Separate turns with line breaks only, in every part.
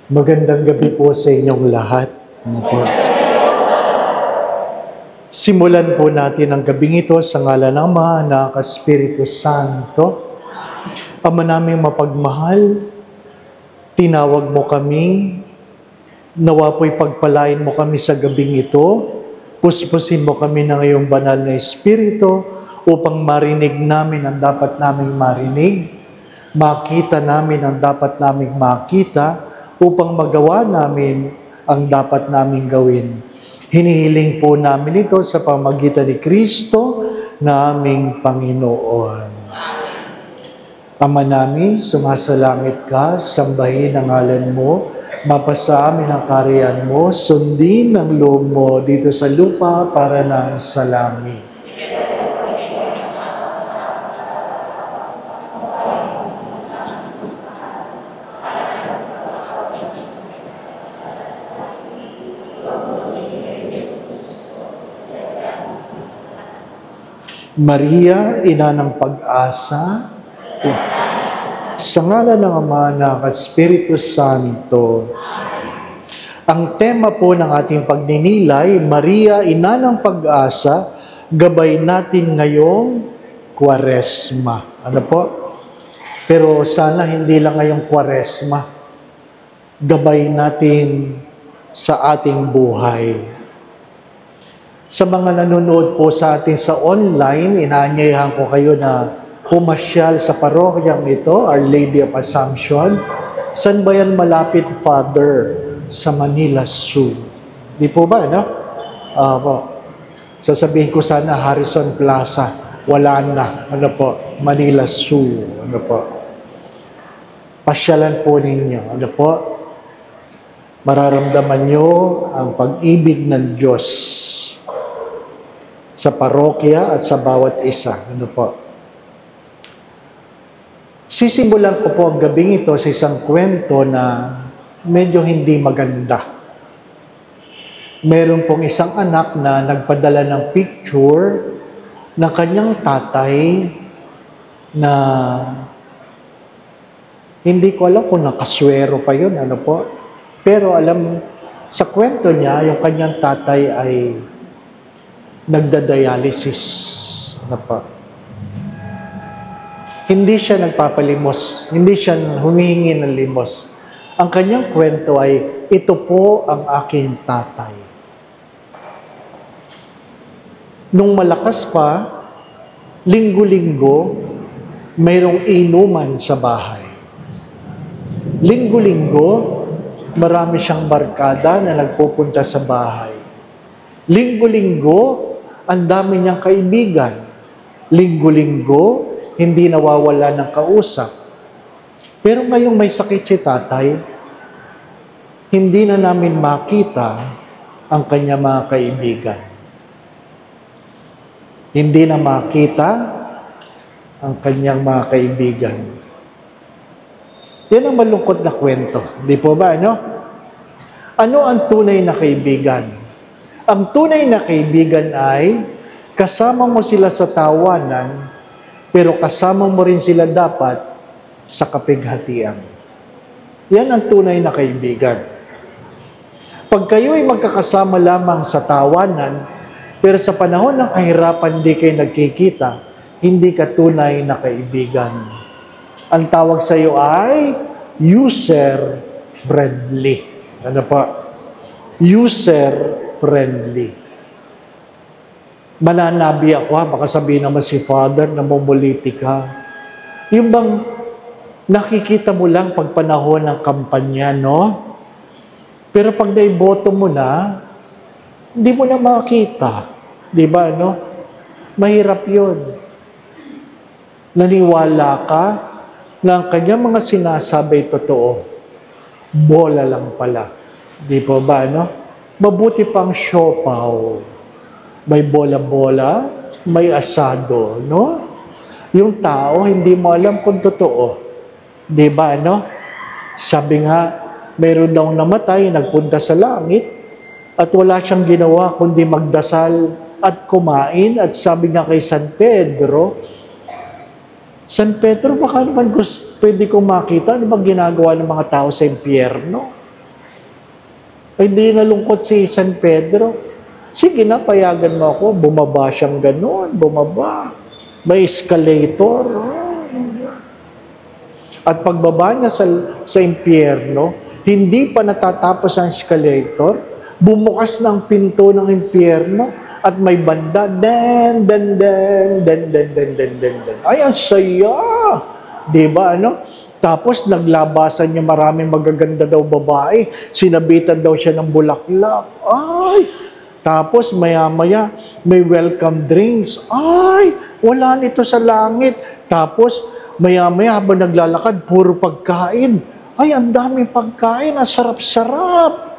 Magandang gabi po sa inyong lahat. Ano po? Simulan po natin ang gabing ito sa ngalan ng Ama, Anak, Espiritu Santo. Ama naming mapagmahal, tinawag mo kami, nawa po'y pagpalain mo kami sa gabing ito, puspusin mo kami ng iyong banal na Espiritu upang marinig namin ang dapat naming marinig, makita namin ang dapat naming makita, upang magawa namin ang dapat naming gawin. Hinihiling po namin ito sa pamamagitan ni Kristo na aming Panginoon. Ama namin, sumasalangit ka, sambahin ang ngalan mo, mapasa amin ang kaharian mo, sundin ang loob mo dito sa lupa para ng sa langit. Maria, ina ng pag-asa, sa ngalan ng Ama, Anak, Espiritu Santo. Ang tema po ng ating pagninilay, Maria, ina ng pag-asa, gabay natin ngayong Kwaresma. Ano po? Pero sana hindi lang ngayong Kwaresma, gabay natin sa ating buhay. Sa mga nanonood po sa atin sa online, inaanyayahan ko kayo na pumasyal sa parokyang ito, Our Lady of Assumption. San ba yan malapit, Father? Sa Manila Zoo. Di po ba, no? Po. Sasabihin ko sana Harrison Plaza. Wala na. Ano po? Manila Zoo. Ano po? Pasyalan po ninyo. Ano po? Mararamdaman nyo ang pag-ibig ng Diyos sa parokya at sa bawat isa. Ano po? Sisimulan ko po ang gabing ito sa isang kwento na medyo hindi maganda. Meron pong isang anak na nagpadala ng picture ng kanyang tatay na hindi ko alam kung nakaswero pa yun, ano po. Pero alam, sa kwento niya, yung kanyang tatay ay nagda-dialysis. Ano pa? Hindi siya nagpapalimos. Hindi siya humihingi ng limos. Ang kanyang kwento ay, ito po ang aking tatay. Nung malakas pa, linggo-linggo, mayroong inuman sa bahay. Linggo-linggo, marami siyang barkada na nagpupunta sa bahay. Linggo-linggo, ang dami niyang kaibigan. Linggo-linggo, hindi nawawala ng kausap. Pero ngayong may sakit si tatay, hindi na namin makita ang kanyang mga kaibigan. Hindi na makita ang kanyang mga kaibigan. Yan ang malungkot na kwento. Di po ba, ano? Ano ang tunay na kaibigan? Ang tunay na kaibigan ay kasama mo sila sa tawanan, pero kasama mo rin sila dapat sa kapighatian. Yan ang tunay na kaibigan. Pag kayo ay magkakasama lamang sa tawanan, pero sa panahon ng kahirapan di kayo nagkikita, hindi ka tunay na kaibigan. Ang tawag sa iyo ay user-friendly. Ano pa? User-friendly. Mananabi ako, baka sabihin naman si Father, namumulitika. Yung bang nakikita mo lang pag panahon ng kampanya, no? Pero pag naiboto mo na, hindi mo na makita. Di ba, no? Mahirap yun. Naniwala ka na ang kanyang mga sinasabi totoo. Bola lang pala. Di po ba, no? Mabuti pang siopaw. May bola-bola, may asado, no? Yung tao, hindi mo alam kung totoo. Di ba, no? Sabi nga, mayroon daw namatay, nagpunta sa langit, at wala siyang ginawa kundi magdasal at kumain. At sabi nga kay San Pedro, baka naman pwede kong makita ano bang ginagawa ng mga tao sa impyerno. Ay, di nalungkot si San Pedro. Sige na, payagan mo ako. Bumaba siyang gano'n, bumaba. May escalator. At pagbaba niya sa impyerno, hindi pa natatapos ang escalator, bumukas ng pinto ng impyerno, at may banda, den. Ay, ang saya! Diba, ano? Tapos, naglabasan niya maraming magaganda daw babae. Sinabitan daw siya ng bulaklak. Ay! Tapos, maya-maya, may welcome drinks. Ay! Wala nito sa langit. Tapos, maya-maya, habang naglalakad, puro pagkain. Ay, ang daming pagkain. Ang sarap-sarap.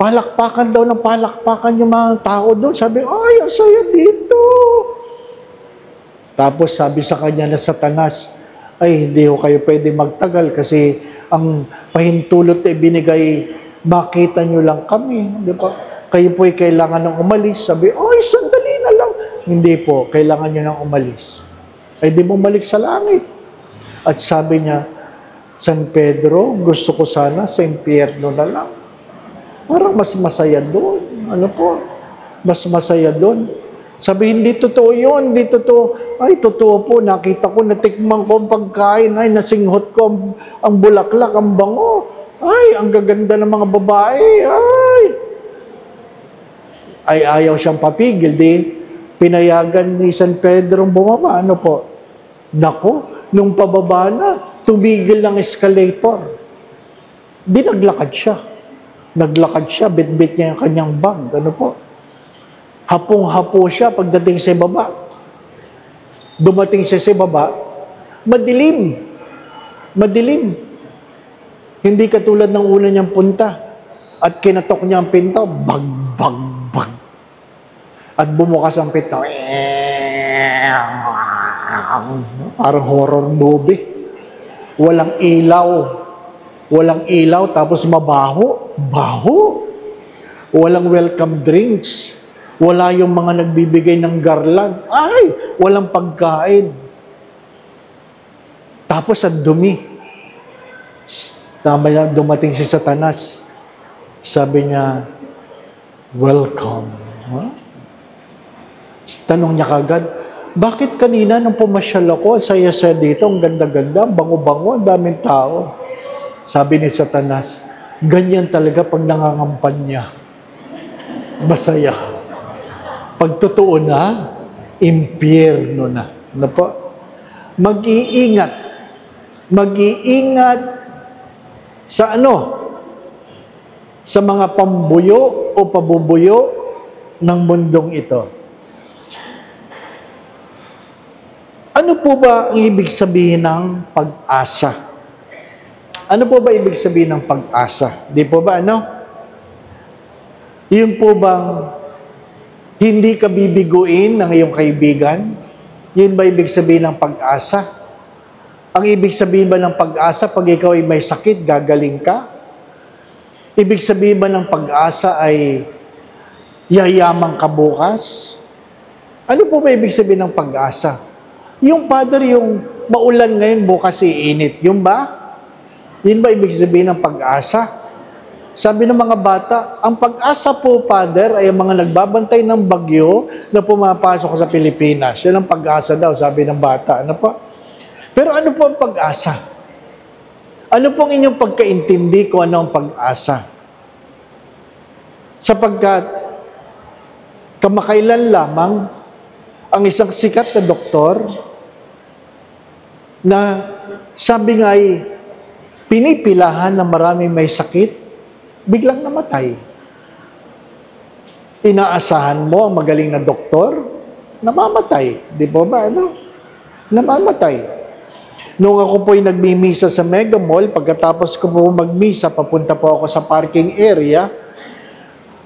Palakpakan daw ng palakpakan yung mga tao doon. Sabi, ay, ang saya dito. Tapos sabi sa kanya na Satanas, ay, hindi ko kayo pwede magtagal kasi ang pahintulot na ibinigay, makita nyo lang kami. Di ba? Kayo po'y kailangan ng umalis. Sabi, ay, sandali na lang. Hindi po, kailangan nyo ng umalis. Ay, di mo balik sa langit. At sabi niya, San Pedro, gusto ko sana sa impyerno na lang. Parang mas masaya doon. Ano po? Mas masaya doon. Sabi, hindi totoo yun, hindi totoo. Ay, totoo po, nakita ko, natikman ko ang pagkain, ay, nasinghot ko ang bulaklak, ang bango. Ay, ang gaganda ng mga babae, ay, ayaw siyang papigil, di, pinayagan ni San Pedro bumaba, ano po? Nako, nung pababa na, tumigil ng escalator. Di naglakad siya. Naglakad siya, bit-bit niya yung kanyang bag, ano po? Hapong-hapo siya pagdating sa baba. Dumating siya sa baba, madilim. Madilim. Hindi katulad ng una niyang punta. At kinatok niya ang pinto, bag. At bumukas ang pinto. Parang horror movie. Walang ilaw. Walang ilaw, tapos mabaho. Baho. Walang welcome drinks. Wala yung mga nagbibigay ng garland. Ay, walang pagkain. Tapos ang dumi. Tama yan, dumating si Satanas. Sabi niya, welcome. Huh? Tanong niya kagad, bakit kanina nung pumasyal ako, saya-saya dito, ang ganda-ganda, bango-bango, ang daming tao. Sabi ni Satanas, ganyan talaga pag nangangampanya. Masaya. Pag totoo na, impyerno na. Ano po? Mag-iingat. Mag-iingat sa ano? Sa mga pambuyo o pabubuyo ng mundong ito. Ano po ba ang ibig sabihin ng pag-asa? Ano po ba ibig sabihin ng pag-asa? Di po ba ano? Yun po bang hindi ka bibiguin ng iyong kaibigan? Yun ba ibig sabihin ng pag-asa? Ang ibig sabihin ba ng pag-asa, pag ikaw ay may sakit, gagaling ka? Ibig sabihin ba ng pag-asa ay yayaman ka bukas? Ano po ba ibig sabihin ng pag-asa? Yung Father, yung maulan ngayon, bukas iinit. Yung ba? Yun ba ibig sabihin ng pag-asa? Sabi ng mga bata, ang pag-asa po, Father, ay mga nagbabantay ng bagyo na pumapasok sa Pilipinas. Yan ang pag-asa daw, sabi ng bata. Ano po? Pero ano po ang pag-asa? Ano pong inyong pagkaintindi kung ano ang pag-asa? Sapagkat kamakailan lamang ang isang sikat na doktor na sabi nga ay pinipilahan na maraming may sakit, biglang namatay. Inaasahan mo ang magaling na doktor, namamatay. Di ba ba? Ano? Namamatay. Nung ako po'y nagmimisa sa Mega Mall, pagkatapos ko po magmisa, papunta po ako sa parking area,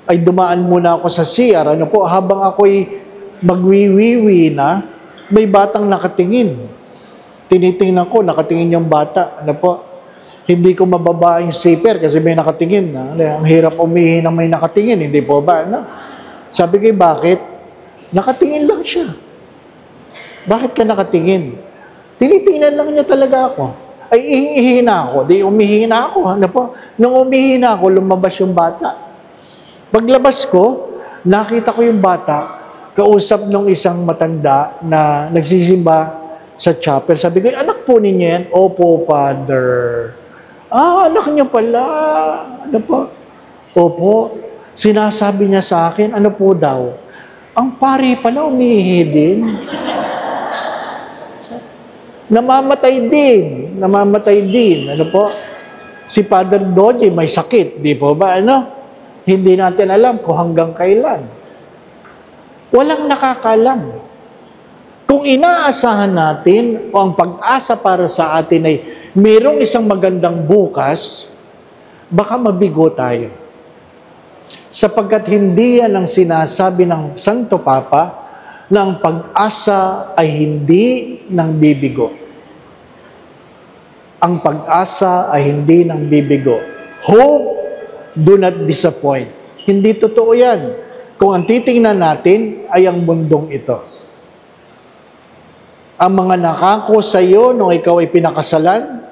ay dumaan muna ako sa CR. Ano po, habang ako'y magwiwiwi na, may batang nakatingin. Tinitingnan ko, nakatingin yung bata. Ano po, hindi ko mababa yung zipper kasi may nakatingin. Ang hirap umihi na may nakatingin, hindi po ba? No? Sabi ko, bakit? Nakatingin lang siya. Bakit ka nakatingin? Tinitingnan lang niya talaga ako. Ay, ihi na ako. Di umihi na ako. Ano po? Nung umihi na ako, lumabas yung bata. Paglabas ko, nakita ko yung bata, kausap nung isang matanda na nagsisimba sa chapel. Sabi ko, anak po ninyo yan? Opo, Father. Ah, anak niya pala. Ano po? Opo. Sinasabi niya sa akin, ano po daw? Ang pari pala umiihi din. Namamatay din. Namamatay din. Ano po? Si Father Doji may sakit. Di po ba? Ano? Hindi natin alam kung hanggang kailan. Walang nakakalam. Kung inaasahan natin o ang pag-asa para sa atin ay mayroong isang magandang bukas, baka mabigo tayo. Sapagkat hindi yan ang sinasabi ng Santo Papa na ang pag-asa ay hindi nang bibigo. Ang pag-asa ay hindi nang bibigo. Hope, do not disappoint. Hindi totoo yan. Kung ang titingnan natin ay ang mundong ito. Ang mga nakako sa iyo nung ikaw ay pinakasalan,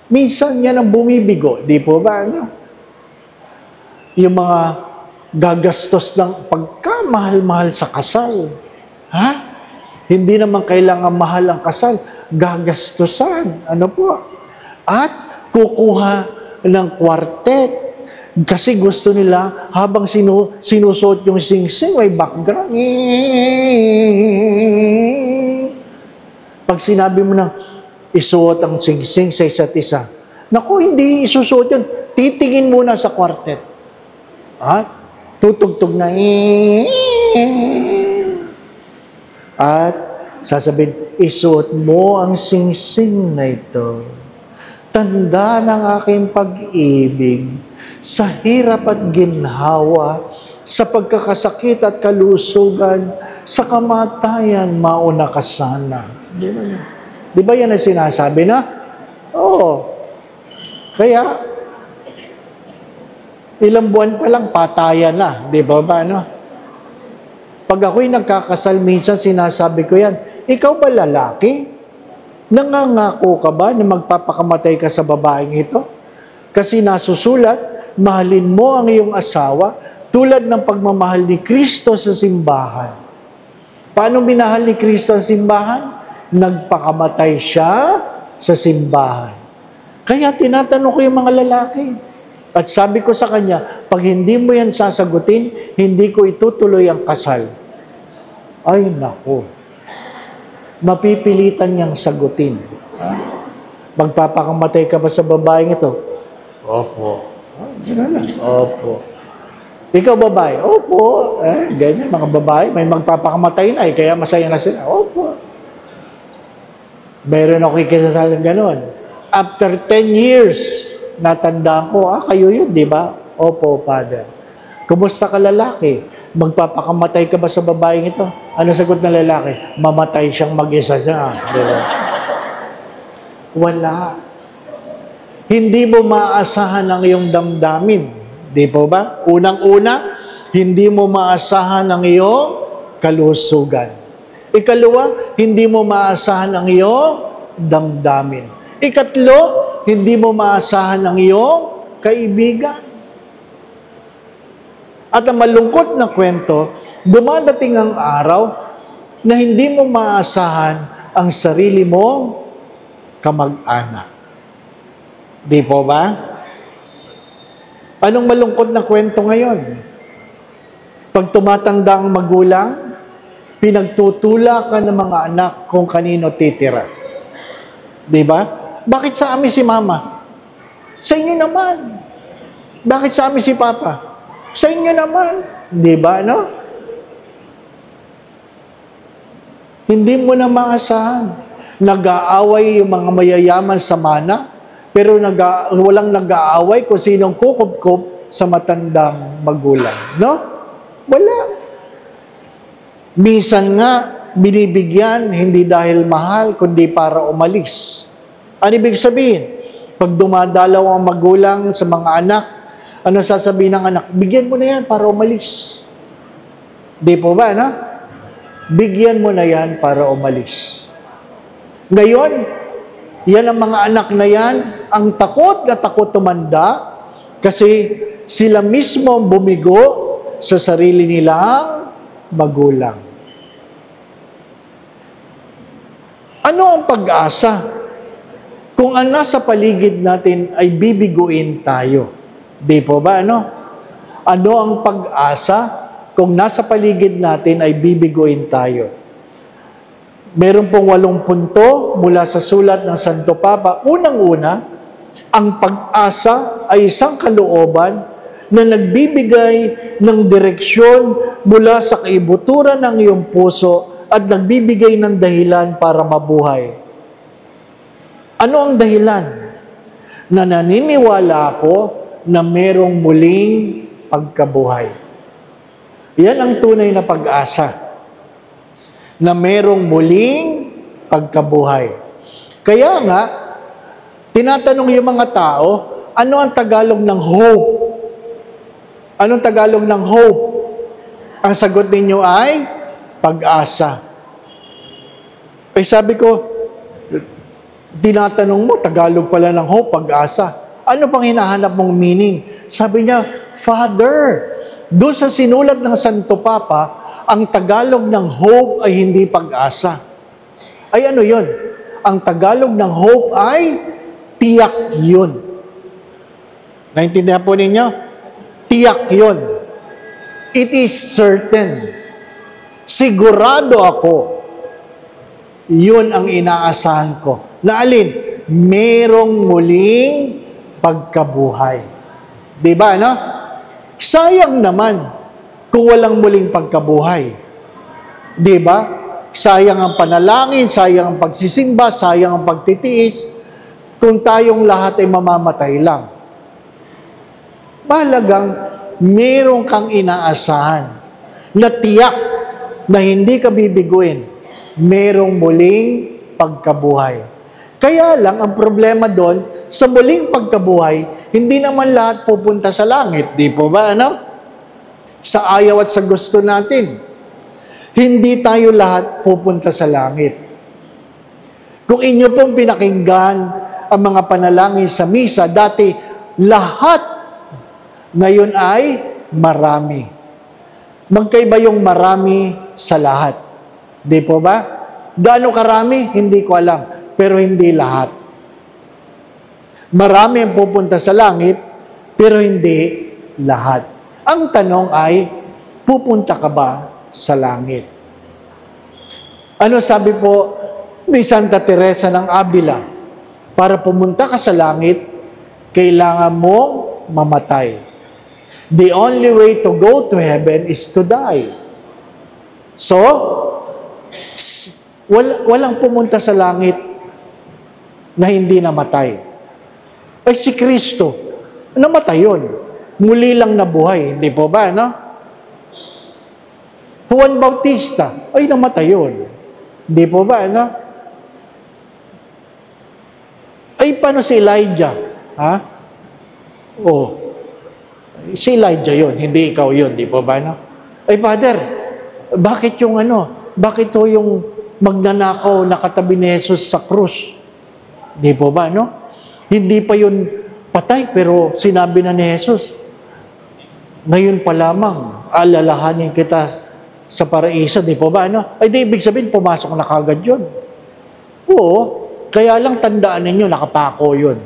minsan yan ang bumibigo. Di po ba? Ano? Yung mga gagastos ng pagkamahal-mahal sa kasal. Ha? Hindi naman kailangan mahal ang kasal. Gagastusan. Ano po? At kukuha ng kwartet. Kasi gusto nila, habang sinusuot yung sing-sing, may background. Pag sinabi mo na, isuot ang sing-sing sa isa't isa. Naku, hindi isusuot yun. Titingin muna sa kwartet. At tutugtog na at sasabihin, isuot mo ang sing-sing na ito. Tanda ng aking pag-ibig sa hirap at ginhawa, sa pagkakasakit at kalusugan, sa kamatayan, mauna ka sana. Di ba yan ang sinasabi na? Oo. Kaya, ilang buwan pa lang, patayan na. Di ba ba, no? Pag ako'y nagkakasal, minsan sinasabi ko yan, ikaw ba lalaki? Nangangako ka ba na magpapakamatay ka sa babaeng ito? Kasi nasusulat, mahalin mo ang iyong asawa tulad ng pagmamahal ni Kristo sa simbahan. Paano minahal ni Kristo sa simbahan? Nagpakamatay siya sa simbahan. Kaya tinatanong ko yung mga lalaki. At sabi ko sa kanya, pag hindi mo yan sasagutin, hindi ko itutuloy ang kasal. Ay, naku. Mapipilitan niyang sagutin. Magpapakamatay ka ba sa babaeng ito? Opo. Opo. Ikaw babae? Opo. Ganyan, mga babae, may magpapakamatay na kaya masaya na sila. Opo. Meron ako ikisasalang ganon. After 10 years, natandaan ko, kayo yun, di ba? Opo, Father. Kumusta ka lalaki? Magpapakamatay ka ba sa babaeng ito? Ano sagot ng lalaki? Mamatay siyang mag-isa niya. Di ba? Wala. Hindi mo maasahan ang iyong damdamin. Di po ba? Unang-una, hindi mo maasahan ang iyong kalusugan. Ikalawa, hindi mo maasahan ang iyong damdamin. Ikatlo, hindi mo maasahan ang iyong kaibigan. At ang malungkot na kwento, dumadating ang araw na hindi mo maasahan ang sarili mong kamag-anak. Di po ba? Anong malungkot na kwento ngayon? Pag tumatanda ang magulang, pinagtutula ka ng mga anak kung kanino titira. Di ba? Bakit sa amin si mama? Sa inyo naman. Bakit sa amin si papa? Sa inyo naman. Di ba, no? Hindi mo na maasahan. Nag-aaway yung mga mayayaman sa mana, pero walang nag-aaway kung sinong kukup-kup sa matandang magulang. No? Wala. Minsan nga, binibigyan, hindi dahil mahal, kundi para umalis. Ano ibig sabihin? Pag dumadalaw ang magulang sa mga anak, ano sasabihin ng anak? Bigyan mo na yan para umalis. Di po ba, na? Bigyan mo na yan para umalis. Ngayon, yan ang mga anak na yan, ang takot na takot tumanda, kasi sila mismo ang bumigo sa sarili nilang magulang. Ano ang pag-asa? Kung ang nasa paligid natin ay bibiguin tayo. Di po ba, ano? Ano ang pag-asa kung nasa paligid natin ay bibiguin tayo? Meron pong 8 punto mula sa sulat ng Santo Papa. Unang-una, ang pag-asa ay isang kalooban na nagbibigay ng direksyon mula sa kaibuturan ng iyong puso at nagbibigay ng dahilan para mabuhay. Ano ang dahilan? Na naniniwala ako na merong muling pagkabuhay. Yan ang tunay na pag-asa. Na merong muling pagkabuhay. Kaya nga, tinatanong yung mga tao, ano ang Tagalog ng hope? Anong Tagalog ng hope? Ang sagot ninyo ay pag-asa. Eh sabi ko, tinatanong mo, Tagalog pala ng hope, pag-asa. Ano pang hinahanap mong meaning? Sabi niya, Father, doon sa sinulat ng Santo Papa, ang Tagalog ng hope ay hindi pag-asa. Ay ano yun? Ang Tagalog ng hope ay tiyak yun. Naintindihan po ninyo? Tiyak yun. It is certain. Sigurado ako. Yun ang inaasahan ko. Na alin? Merong muling pagkabuhay. Diba, ano? Sayang naman kung walang muling pagkabuhay. Diba? Sayang ang panalangin, sayang ang pagsisimba, sayang ang pagtitiis, kung tayong lahat ay mamamatay lang. Mahalagang merong kang inaasahan na tiyak na hindi ka bibiguin, merong muling pagkabuhay. Kaya lang, ang problema doon, sa muling pagkabuhay, hindi naman lahat pupunta sa langit. Di po ba, ano? Sa ayaw at sa gusto natin. Hindi tayo lahat pupunta sa langit. Kung inyo pong pinakinggan ang mga panalangin sa misa, dati lahat, ngayon ay marami. Magkaiba yung marami sa lahat. Di po ba? Gaano karami? Hindi ko alam. Pero hindi lahat. Marami ang pupunta sa langit, pero hindi lahat. Ang tanong ay, pupunta ka ba sa langit? Ano sabi po ni Santa Teresa ng Avila? Para pumunta ka sa langit, kailangan mong mamatay. The only way to go to heaven is to die. So, walang pumunta sa langit na hindi namatay. Ay si Kristo, namatay yun. Muli lang nabuhay, hindi po ba, no? Juan Bautista, ay namatay yun. Hindi po ba, no? Ay, paano si Elijah? Ha? Oh, si Elijah yun, hindi ikaw yun, di po ba, no? Ay, Father, bakit yung bakit to yung magnanakaw nakatabi ni Jesus sa krus? Di po ba, no? Hindi pa yun patay, pero sinabi na ni Jesus, ngayon pa lamang, alalahanin kita sa paraiso, di po ba, ano? Ay, di ibig sabihin, pumasok na kagad yun. Oo, kaya lang tandaan ninyo, nakapako yun.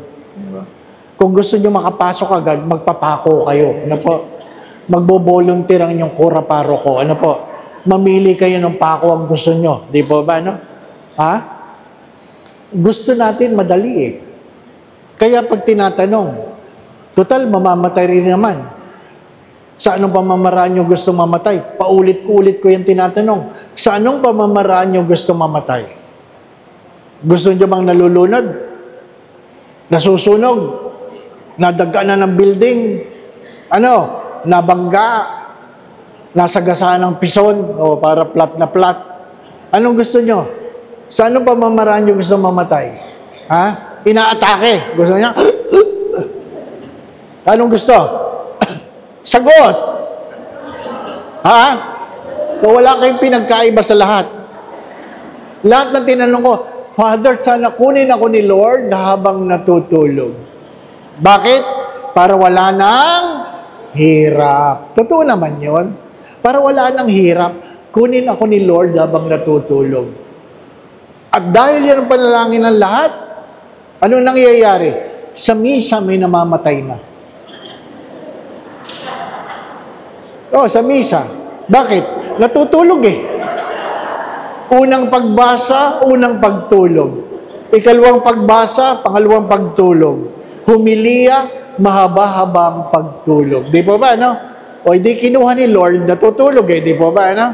Kung gusto nyo makapasok agad, magpapako kayo. Ano po? Magbo-volunteer ang inyong kura paroko. Ano po? Mamili kayo ng pako ang gusto nyo. Di po ba, ano? Ha? Gusto natin madali eh. Kaya pag tinatanong, total, mamamatay rin naman. Sa anong pamamaraan nyo gusto mamatay? Paulit-ulit ko yung tinatanong. Sa anong pamamaraan nyo gusto mamatay? Gusto nyo bang nalulunod? Nasusunog? Nadaga na ng building? Nabangga? Nasagasaan ng pison? O para plat na plat? Anong gusto nyo? Sa anong pamamaraan nyo gusto mamatay? Ha? Inaatake. Gusto niya? Anong gusto? Sagot! Ha? O wala kayong pinagkaiba sa lahat. Lahat ng tinanong ko, Father, sana kunin ako ni Lord habang natutulog. Bakit? Para wala nang Hirap. Totoo naman yun. Para wala nang hirap, kunin ako ni Lord habang natutulog. At dahil yan ang panalangin ng lahat, anong nangyayari? Sa misa may namamatay na. Sa misa. Bakit? Natutulog eh. Unang pagbasa, unang pagtulog. Ikalawang pagbasa, pangalawang pagtulog. Humiliya, mahaba-habang pagtulog. Di po ba, no? O hindi kinuha ni Lord, natutulog eh. Di po ba, no?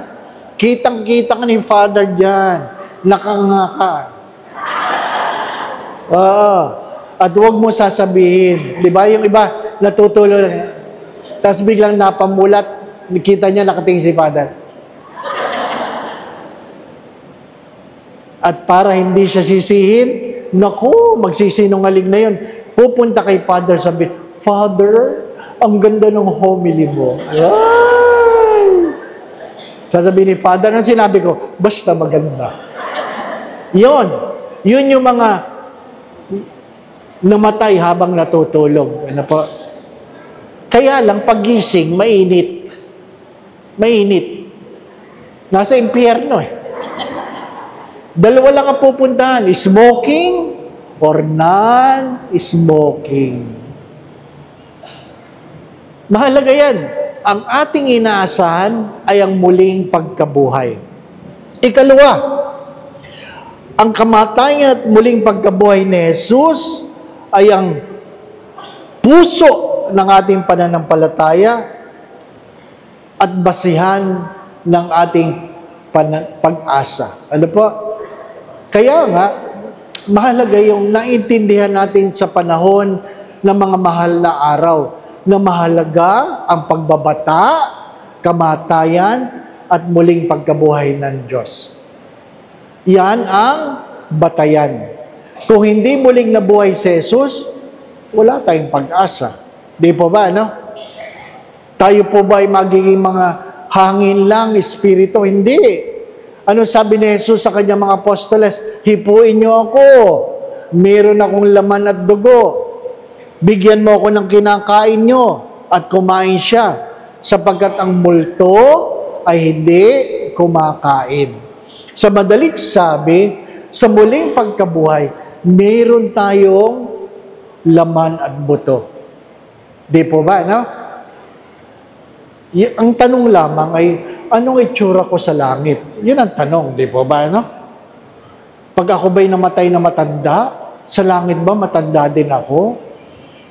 Kitang-kita ka ni Father dyan. Nakangaka. At huwag mo sasabihin. Di ba, yung iba, natutulog. Tapos biglang napamulat, kita niya nakatingin si Father. At para hindi siya sisihin, naku, magsisinungaling na yun. Pupunta kay Father, sabi, Father, ang ganda ng homily mo. Ay! Sasabihin ni Father, ang sinabi ko, basta maganda. Yun yung mga namatay habang natutulog. Ano po? Kaya lang, paggising, mainit. Mainit. Nasa impyerno eh. Dalawa lang ang pupuntahan, smoking or non-smoking. Mahalaga yan. Ang ating inaasahan ay ang muling pagkabuhay. Ikalawa, ang kamatayan at muling pagkabuhay ni Jesus ay ang puso ng ating pananampalataya at basihan ng ating pag-asa. Ano po? Kaya nga, mahalaga yung naintindihan natin sa panahon ng mga mahal na araw na mahalaga ang pagbabata, kamatayan, at muling pagkabuhay ng Diyos. Yan ang batayan. Kung hindi muling nabuhay si Jesus, wala tayong pag-asa. Di po ba, no? Tayo po ba ay magiging mga hangin lang, espiritu? Hindi. Ano sabi ni Jesus sa kanyang mga apostoles? Hipuin niyo ako. Meron akong laman at dugo. Bigyan mo ako ng kinakain niyo at kumain siya. Sapagkat ang multo ay hindi kumakain. Sa madalit sabi, sa muling pagkabuhay, meron tayong laman at buto. Di po ba, no? Ang tanong lamang ay, anong itsura ko sa langit? Yun ang tanong, di po ba, no? Pag ako ba'y namatay na matanda, sa langit ba matanda din ako?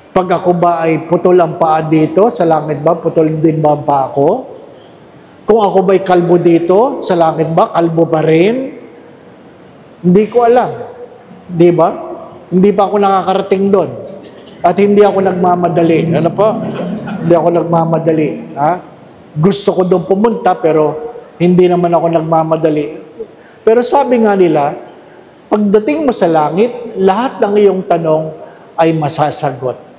Pag ako ba ay putol ang paa dito, sa langit ba putol din ba ang paa ko? Kung ako ba'y kalbo dito, sa langit ba kalbo pa rin? Hindi ko alam. Di ba? Hindi pa ako nakakarating doon. At hindi ako nagmamadali. Ano po? Hindi ako nagmamadali. Ha? Gusto ko doon pumunta, pero hindi naman ako nagmamadali. Pero sabi nga nila, pagdating mo sa langit, lahat ng iyong tanong ay masasagot.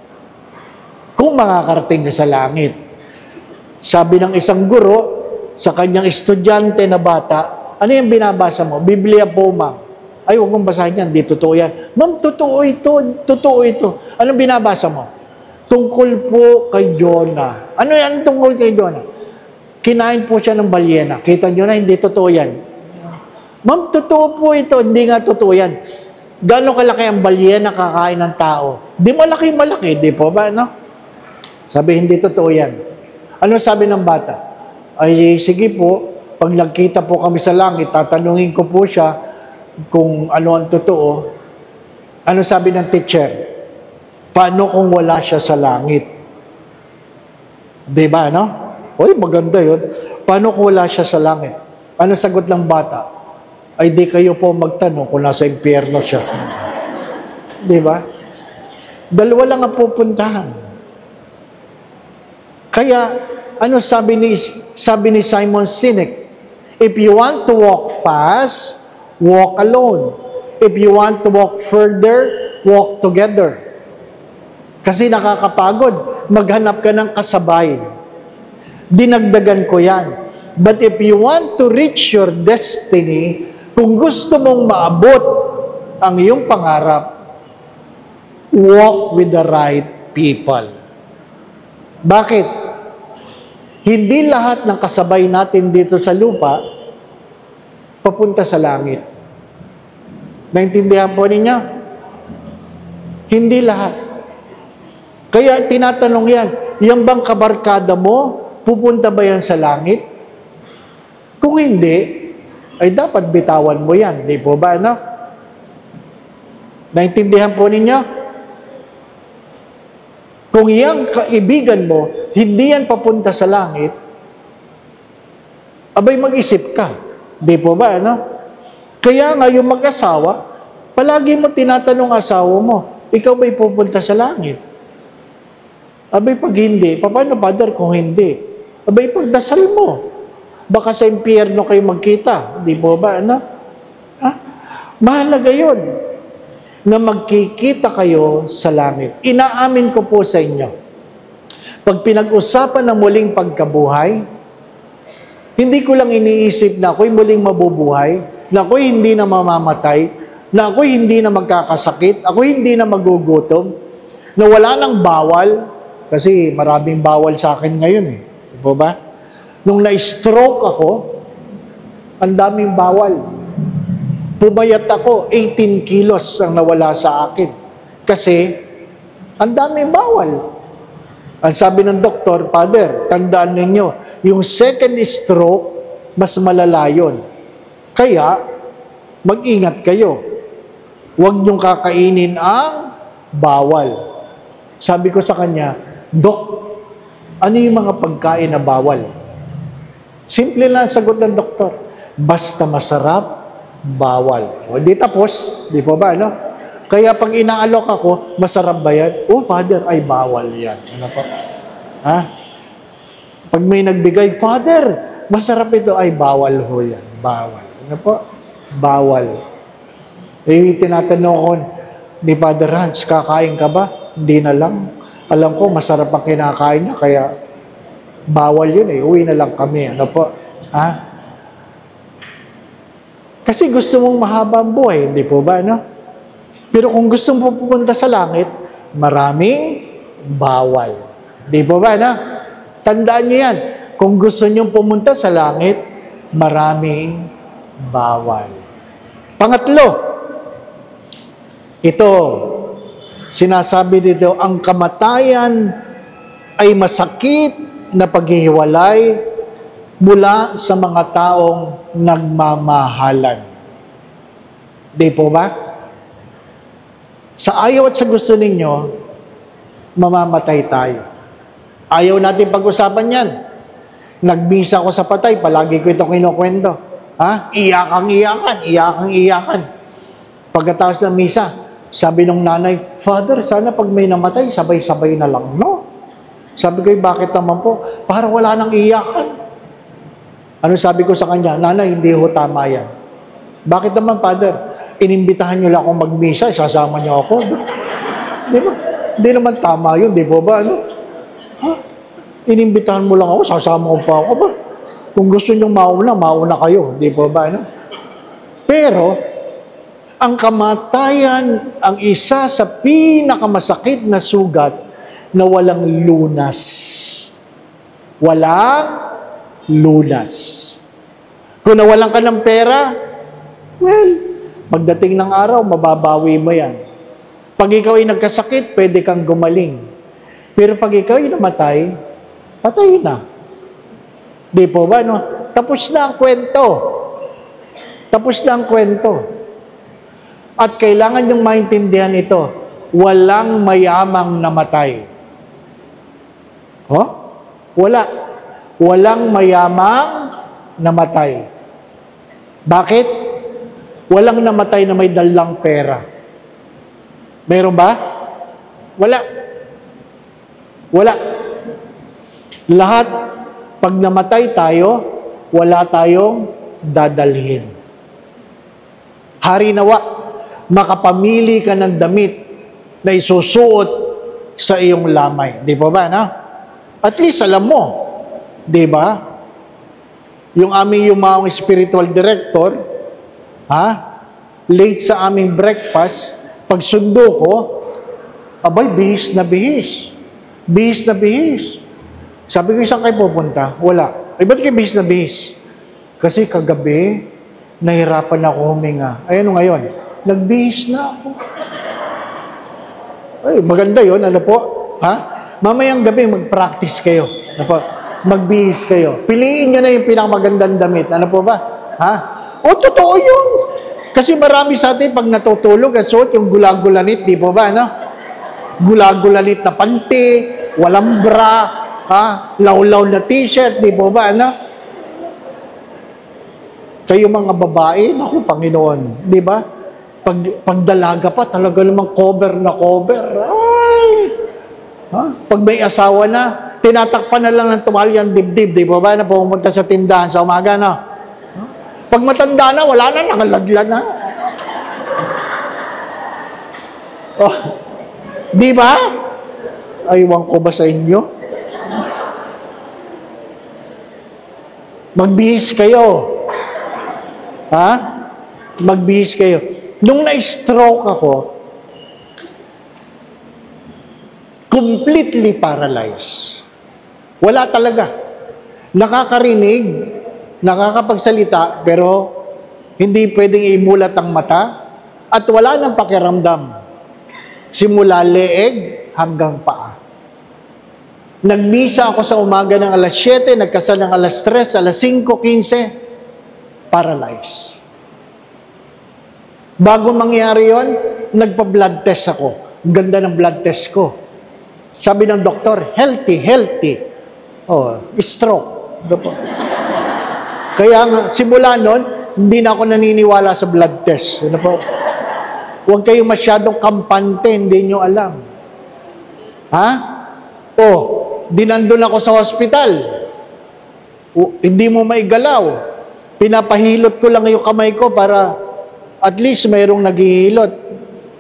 Kung makakarating ka sa langit. Sabi ng isang guro, sa kanyang estudyante na bata, ano yung binabasa mo? Biblia po, ma'am. Ay, huwag mong basahin yan, di totoo yan. Ma'am, totoo ito, totoo ito. Anong binabasa mo? Tungkol po kay Jonah. Ano yan tungkol kay Jonah? Kinain po siya ng balyena. Kita nyo na, hindi totoo yan. Ma'am, totoo po ito. Hindi nga totoo yan. Gano'ng kalaki ang balyena kakain ng tao? Di malaki, di po ba, no? Sabi, hindi totoo yan. Ano sabi ng bata? Ay, sige po, pag nagkita po kami sa langit, tatanungin ko po siya kung ano ang totoo. Ano sabi ng teacher? Paano kung wala siya sa langit? Diba, no? Uy, maganda yun. Paano kung wala siya sa langit? Ano sagot ng bata? Ay, di kayo po magtanong kung nasa impyerno siya. Diba? Dalawa lang ang pupuntahan. Kaya, ano sabi ni Simon Sinek? If you want to walk fast, walk alone. If you want to walk further, walk together. Kasi nakakapagod. Maghanap ka ng kasabay. Dinagdagan ko yan. But if you want to reach your destiny, kung gusto mong maabot ang iyong pangarap, walk with the right people. Bakit? Hindi lahat ng kasabay natin dito sa lupa papunta sa langit. Naintindihan po ninyo? Hindi lahat. Kaya tinatanong yan, yung bang kabarkada mo, pupunta ba yan sa langit? Kung hindi, ay dapat bitawan mo yan. Di po ba, ano? Naintindihan po ninyo? Kung yung kaibigan mo, hindi yan papunta sa langit, abay mag-isip ka. Di po ba, ano? Kaya nga yung mag-asawa, palagi mo tinatanong asawa mo, ikaw ba'y pupunta sa langit? Abay pag hindi, paano Father kung hindi? Abay pagdasal mo. Baka sa impyerno kayo magkita. Di po ba, ano? Ha? Mahalaga yun na magkikita kayo sa langit. Inaamin ko po sa inyo, pag pinag-usapan ng muling pagkabuhay, hindi ko lang iniisip na ako'y muling mabubuhay, na ako'y hindi na mamamatay, na ako'y hindi na magkakasakit, ako'y hindi na magugutom, na wala nang bawal, kasi maraming bawal sa akin ngayon eh. Di po ba? Nung na-stroke ako, ang daming bawal. Pumayat ako, 18 kilos ang nawala sa akin. Kasi, ang daming bawal. Ang sabi ng doktor, Father, tandaan ninyo, yung second stroke, mas malala yun. Kaya, mag-ingat kayo. Huwag niyong kakainin ang bawal. Sabi ko sa kanya, Dok, ano yung mga pagkain na bawal? Simple lang sagot ng doktor. Basta masarap, bawal. O di tapos, di po ba, ano? Kaya pag inaalok ako, masarap ba yan? Oh, Father, ay bawal yan. Ano po? Ha? Pag may nagbigay, Father, masarap ito, ay bawal ho yan. Bawal. Ano po? Bawal. Eh, tinatanong ko, ni Father Hans, kakain ka ba? Hindi na lang. Alam ko, masarap ang kinakain niya, kaya bawal yun eh. Uwi na lang kami. Ano po? Ha? Kasi gusto mong mahaba ang buhay, hindi po ba, no? Pero kung gusto mong pupunta sa langit, maraming bawal. Hindi po ba, no? Tandaan niyo yan. Kung gusto niyong pumunta sa langit, maraming bawal. Pangatlo, ito, sinasabi dito, ang kamatayan ay masakit na paghihiwalay mula sa mga taong nagmamahalan. Di po ba? Sa ayaw at sa gusto ninyo, mamamatay tayo. Ayaw natin pag-usapan yan. Nagmisa ko sa patay, palagi ko ito kinukwento. Ha? Iyakan. Pagkatapos ng misa, sabi ng nanay, Father, sana pag may namatay, sabay-sabay na lang, no? Sabi ko, bakit naman po? Para wala nang iyakan. Ano sabi ko sa kanya? Nanay, hindi ho tama yan. Bakit naman, Father? Inimbitahan niyo lang akong magmisa, sasama niyo ako. Di ba? Hindi naman tama yun, di po ba? Ano? Ha? Inimbitahan mo lang ako, sasama ko pa ako ba? Kung gusto niyo mauna kayo. Di po ba? Ano? Pero, ang kamatayan, ang isa sa pinakamasakit na sugat na walang lunas. Walang lunas. Kung nawalan ka ng pera, well, pagdating ng araw, mababawi mo yan. Pag ikaw ay nagkasakit, pwede kang gumaling. Pero pag ikaw ay namatay, patay na. Di po ba, no? Tapos na ang kwento. Tapos na ang kwento. At kailangan yung maintindihan ito, walang mayamang namatay. Oh? Wala. Walang mayamang namatay. Bakit? Walang namatay na may dalang pera. Meron ba? Wala. Wala. Lahat, pag namatay tayo, wala tayong dadalhin. Hari nawa, makapamili ka ng damit na isusuot sa iyong lamay. Di ba ba, na? At least alam mo, di ba? Yung aming yumaong spiritual director, late sa aming breakfast, pag sundo ko, abay, bihis na bihis. Bihis na bihis. Sabi ko, saan kayo pupunta? Wala. Ba't kayo bihis na bihis? Kasi kagabi, nahirapan ako huminga. Ay, ano ngayon? Nagbihis na ako. Ay, maganda yon, ano po? Ha? Mamayang gabi, mag-practice kayo. Ano po? Magbihis kayo. Piliin nyo na yung pinakamagandang damit. Ano po ba? Ha? O, totoo yun. Kasi marami sa atin, pag natutulog, suot yung gulagulanit, di po ba, ano? Gulagulanit na panty, walang bra, ha? Law-law na t-shirt, di po ba, ano? Kayo mga babae, naku, Panginoon, di ba? Pagdalaga pa, talaga namang cover na cover. Ay! Ha? Pag may asawa na, tinatakpan na lang ng tuwalya ang dibdib, di ba ba, na pumunta sa tindahan sa umaga, no? Pag matanda na, wala na, nakaladla na. Oh, di ba? Aywan ko ba sa inyo? Magbihis kayo. Ha? Magbihis kayo. Nung na-stroke ako, completely paralyzed. Wala talaga. Nakakarinig, nakakapagsalita, pero hindi pwedeng imulat ang mata at wala nang pakiramdam. Simula leeg hanggang paa. Nagmisa ako sa umaga ng alas 7, nagkasal ng alas 3, alas 5:15, paralyzed. Bago mangyari yon, nagpa-blood test ako. Ganda ng blood test ko. Sabi ng doktor, healthy. Oh, stroke. Kaya nga, simula nun, hindi na ako naniniwala sa blood test. Ano po? Huwag kayong masyadong kampante, hindi nyo alam. Ha? Oh, dinandun ako sa hospital. Hindi mo maigalaw. Pinapahilot ko lang yung kamay ko para at least mayroong naghihilot.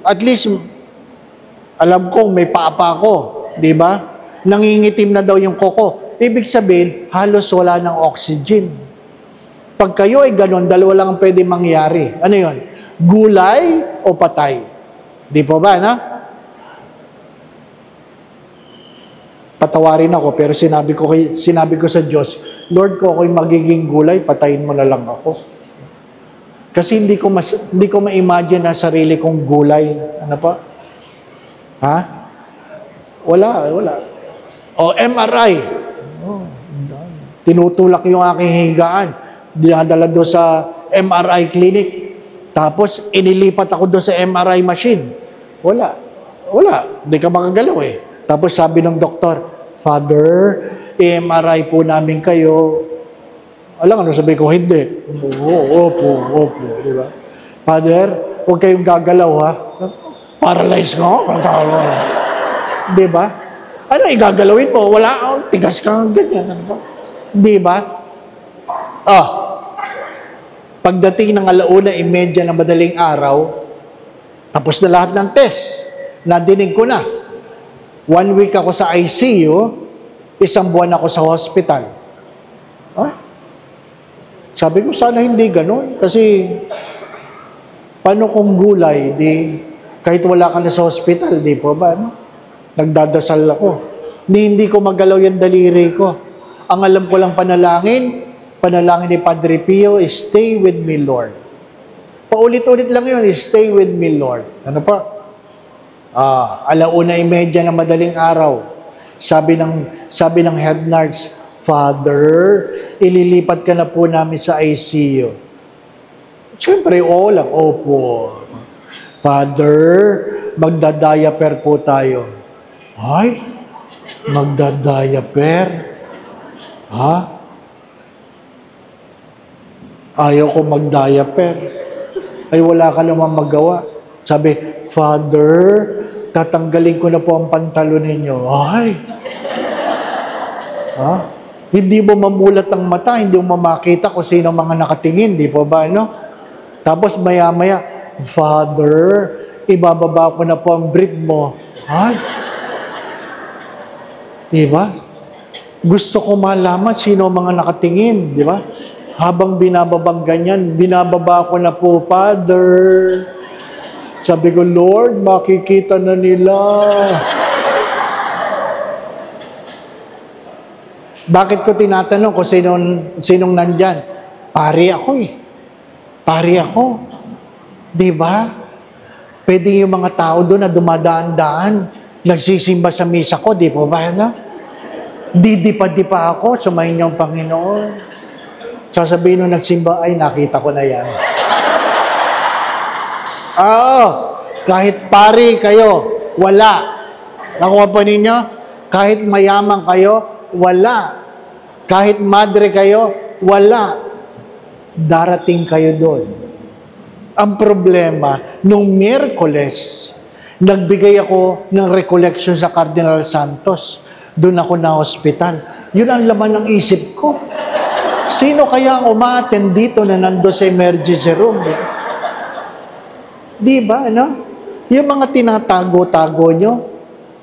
At least, alam ko may paapa ko. Di ba? Nangingitim na daw yung koko. Ibig sabihin, halos wala ng oxygen. Pag kayo ay ganun, dalawa lang ang pwede mangyari. Ano yun? Gulay o patay? Di po ba, na? Patawarin ako, pero sinabi ko sa Diyos, Lord, ko ako'y magiging gulay, patayin mo na lang ako. Kasi hindi ko ma-imagine na sarili kong gulay. Ano pa? Ha? Wala. O MRI. Oh, tinutulak yung aking higaan. Dinadala doon sa MRI clinic. Tapos inilipat ako doon sa MRI machine. Wala. Hindi ka makagalaw eh. Tapos sabi ng doktor, Father, MRI po namin kayo. Alam ano sabi ko, hindi. Opo. Diba? Father, huwag kayong gagalaw ha. Paralyzed ko. Diba? Ano igagalawin mo? Wala. Tigas ka. Ganyan. Diba? Pagdating ng 1:30 ng madaling araw, tapos na lahat ng test. Nadinig ko na. 1 week ako sa ICU, 1 buwan ako sa hospital. Sabi ko, sana hindi ganun. Kasi, paano kung gulay, kahit wala ka na sa hospital, di po ba, no? Nagdadasal ako. Hindi ko magalaw yung daliri ko. Ang alam ko lang panalangin ni Padre Pio is, stay with me, Lord. Paulit-ulit lang yun, stay with me, Lord. Ano pa? 1:30 ng madaling araw. Sabi ng head nurse, Father, ililipat ka na po namin sa ICU. Siyempre, oo lang. Opo. Father, magdadiaper po tayo. Ay, magdadiaper? Ha? Ayaw ko magdiaper. Ay, wala ka naman magawa. Sabi, Father, tatanggalin ko na po ang pantalon ninyo. Ay! Ha? Hindi mo mamulat ang mata, hindi mo makita kung sino mga nakatingin, di po ba, no? Tapos maya-maya, Father, ibababa ko na po ang brief mo. Ay! Di ba? Gusto ko malaman sino mga nakatingin, di ba? Habang binababang ganyan, binababa ko na po, Father. Sabi ko, Lord, makikita na nila. Bakit ko tinatanong kung sinong nandyan? Pari ako eh. Pari ako. Di ba? Pwede yung mga tao doon na dumadaan-daan, nagsisimba sa misa ko, di po ba? Didipa-dipa ako, sumayin niyong Panginoon. Sasabihin nung nagsimba, ay, nakita ko na yan. Oo, kahit pari kayo, wala. Nakuha po ninyo? Kahit mayaman kayo, wala. Kahit madre kayo, wala. Darating kayo doon. Ang problema, nung Miyerkules, nagbigay ako ng recollection sa Cardinal Santos. Doon ako na hospital. Yun ang laman ng isip ko. Sino kaya ang umaten dito na nando sa emergency room? Di ba, ano? Yung mga tinatago-tago nyo,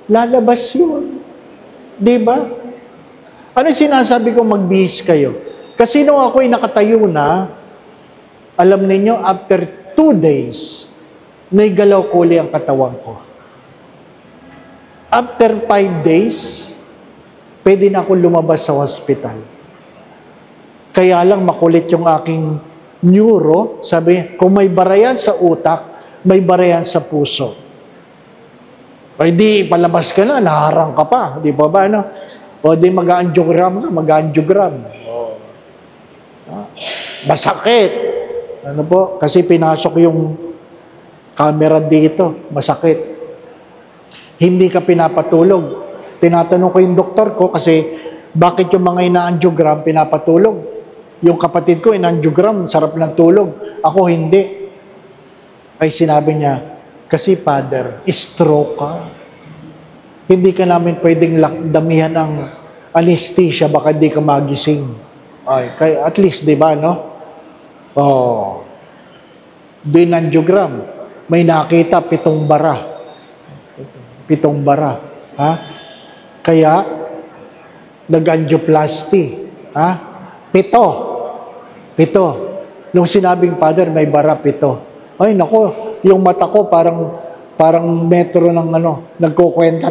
lalabas yun. Di ba? Ano sinasabi ko magbihis kayo? Kasi nung ako'y nakatayo na, alam ninyo, after 2 days, may galaw ko uli ang katawan ko. After 5 days, pwede na ako lumabas sa hospital. Kaya lang makulit yung aking neuro, sabi, kung may barayan sa utak, may barayan sa puso. Ay di, palabas ka na, naharang ka pa. Di ba ba, ano? O di mag-angiogram ka, mag-angiogram. Masakit. Ano po? Kasi pinasok yung camera dito. Masakit. Hindi ka pinapatulog. Tinatanong ko yung doktor ko kasi bakit yung mga ina-angiogram pinapatulog? Yung kapatid ko, in-angiogram, sarap ng tulog. Ako, hindi. Ay sinabi niya, kasi Father, stroke ka. Hindi ka namin pwedeng damihan ng anesthesia, baka di ka magising. Ay, kaya, at least, di ba, no? Oh. Doon angiogram, may nakita, 7 bara. 7 bara. Ha? Kaya, nag-angioplasty. Ha? 7. Nung sinabing, Father, may bara 7. Ay, nako, yung mata ko parang metro ng nagkukwenta.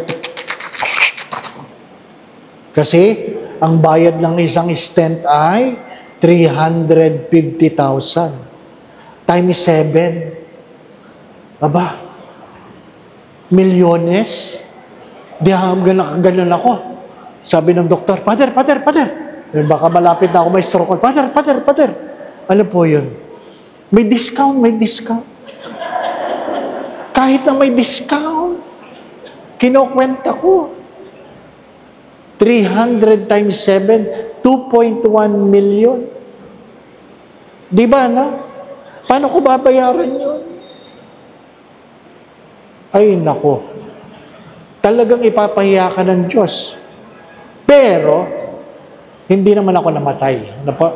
Kasi, ang bayad ng isang stent ay 350,000. Times 7. Aba, milyones. Di ganun ako. Sabi ng doktor, Father, baka malapit na ako may stroke. Father. Ano po yun? May discount. Kahit na may discount, kinukwenta ko. 300 times 7, 2.1 million. Di ba, no? Paano ko babayaran yun? Ay, nako. Talagang ipapahiya ka ng Diyos. Pero, hindi naman ako namatay. Ano po?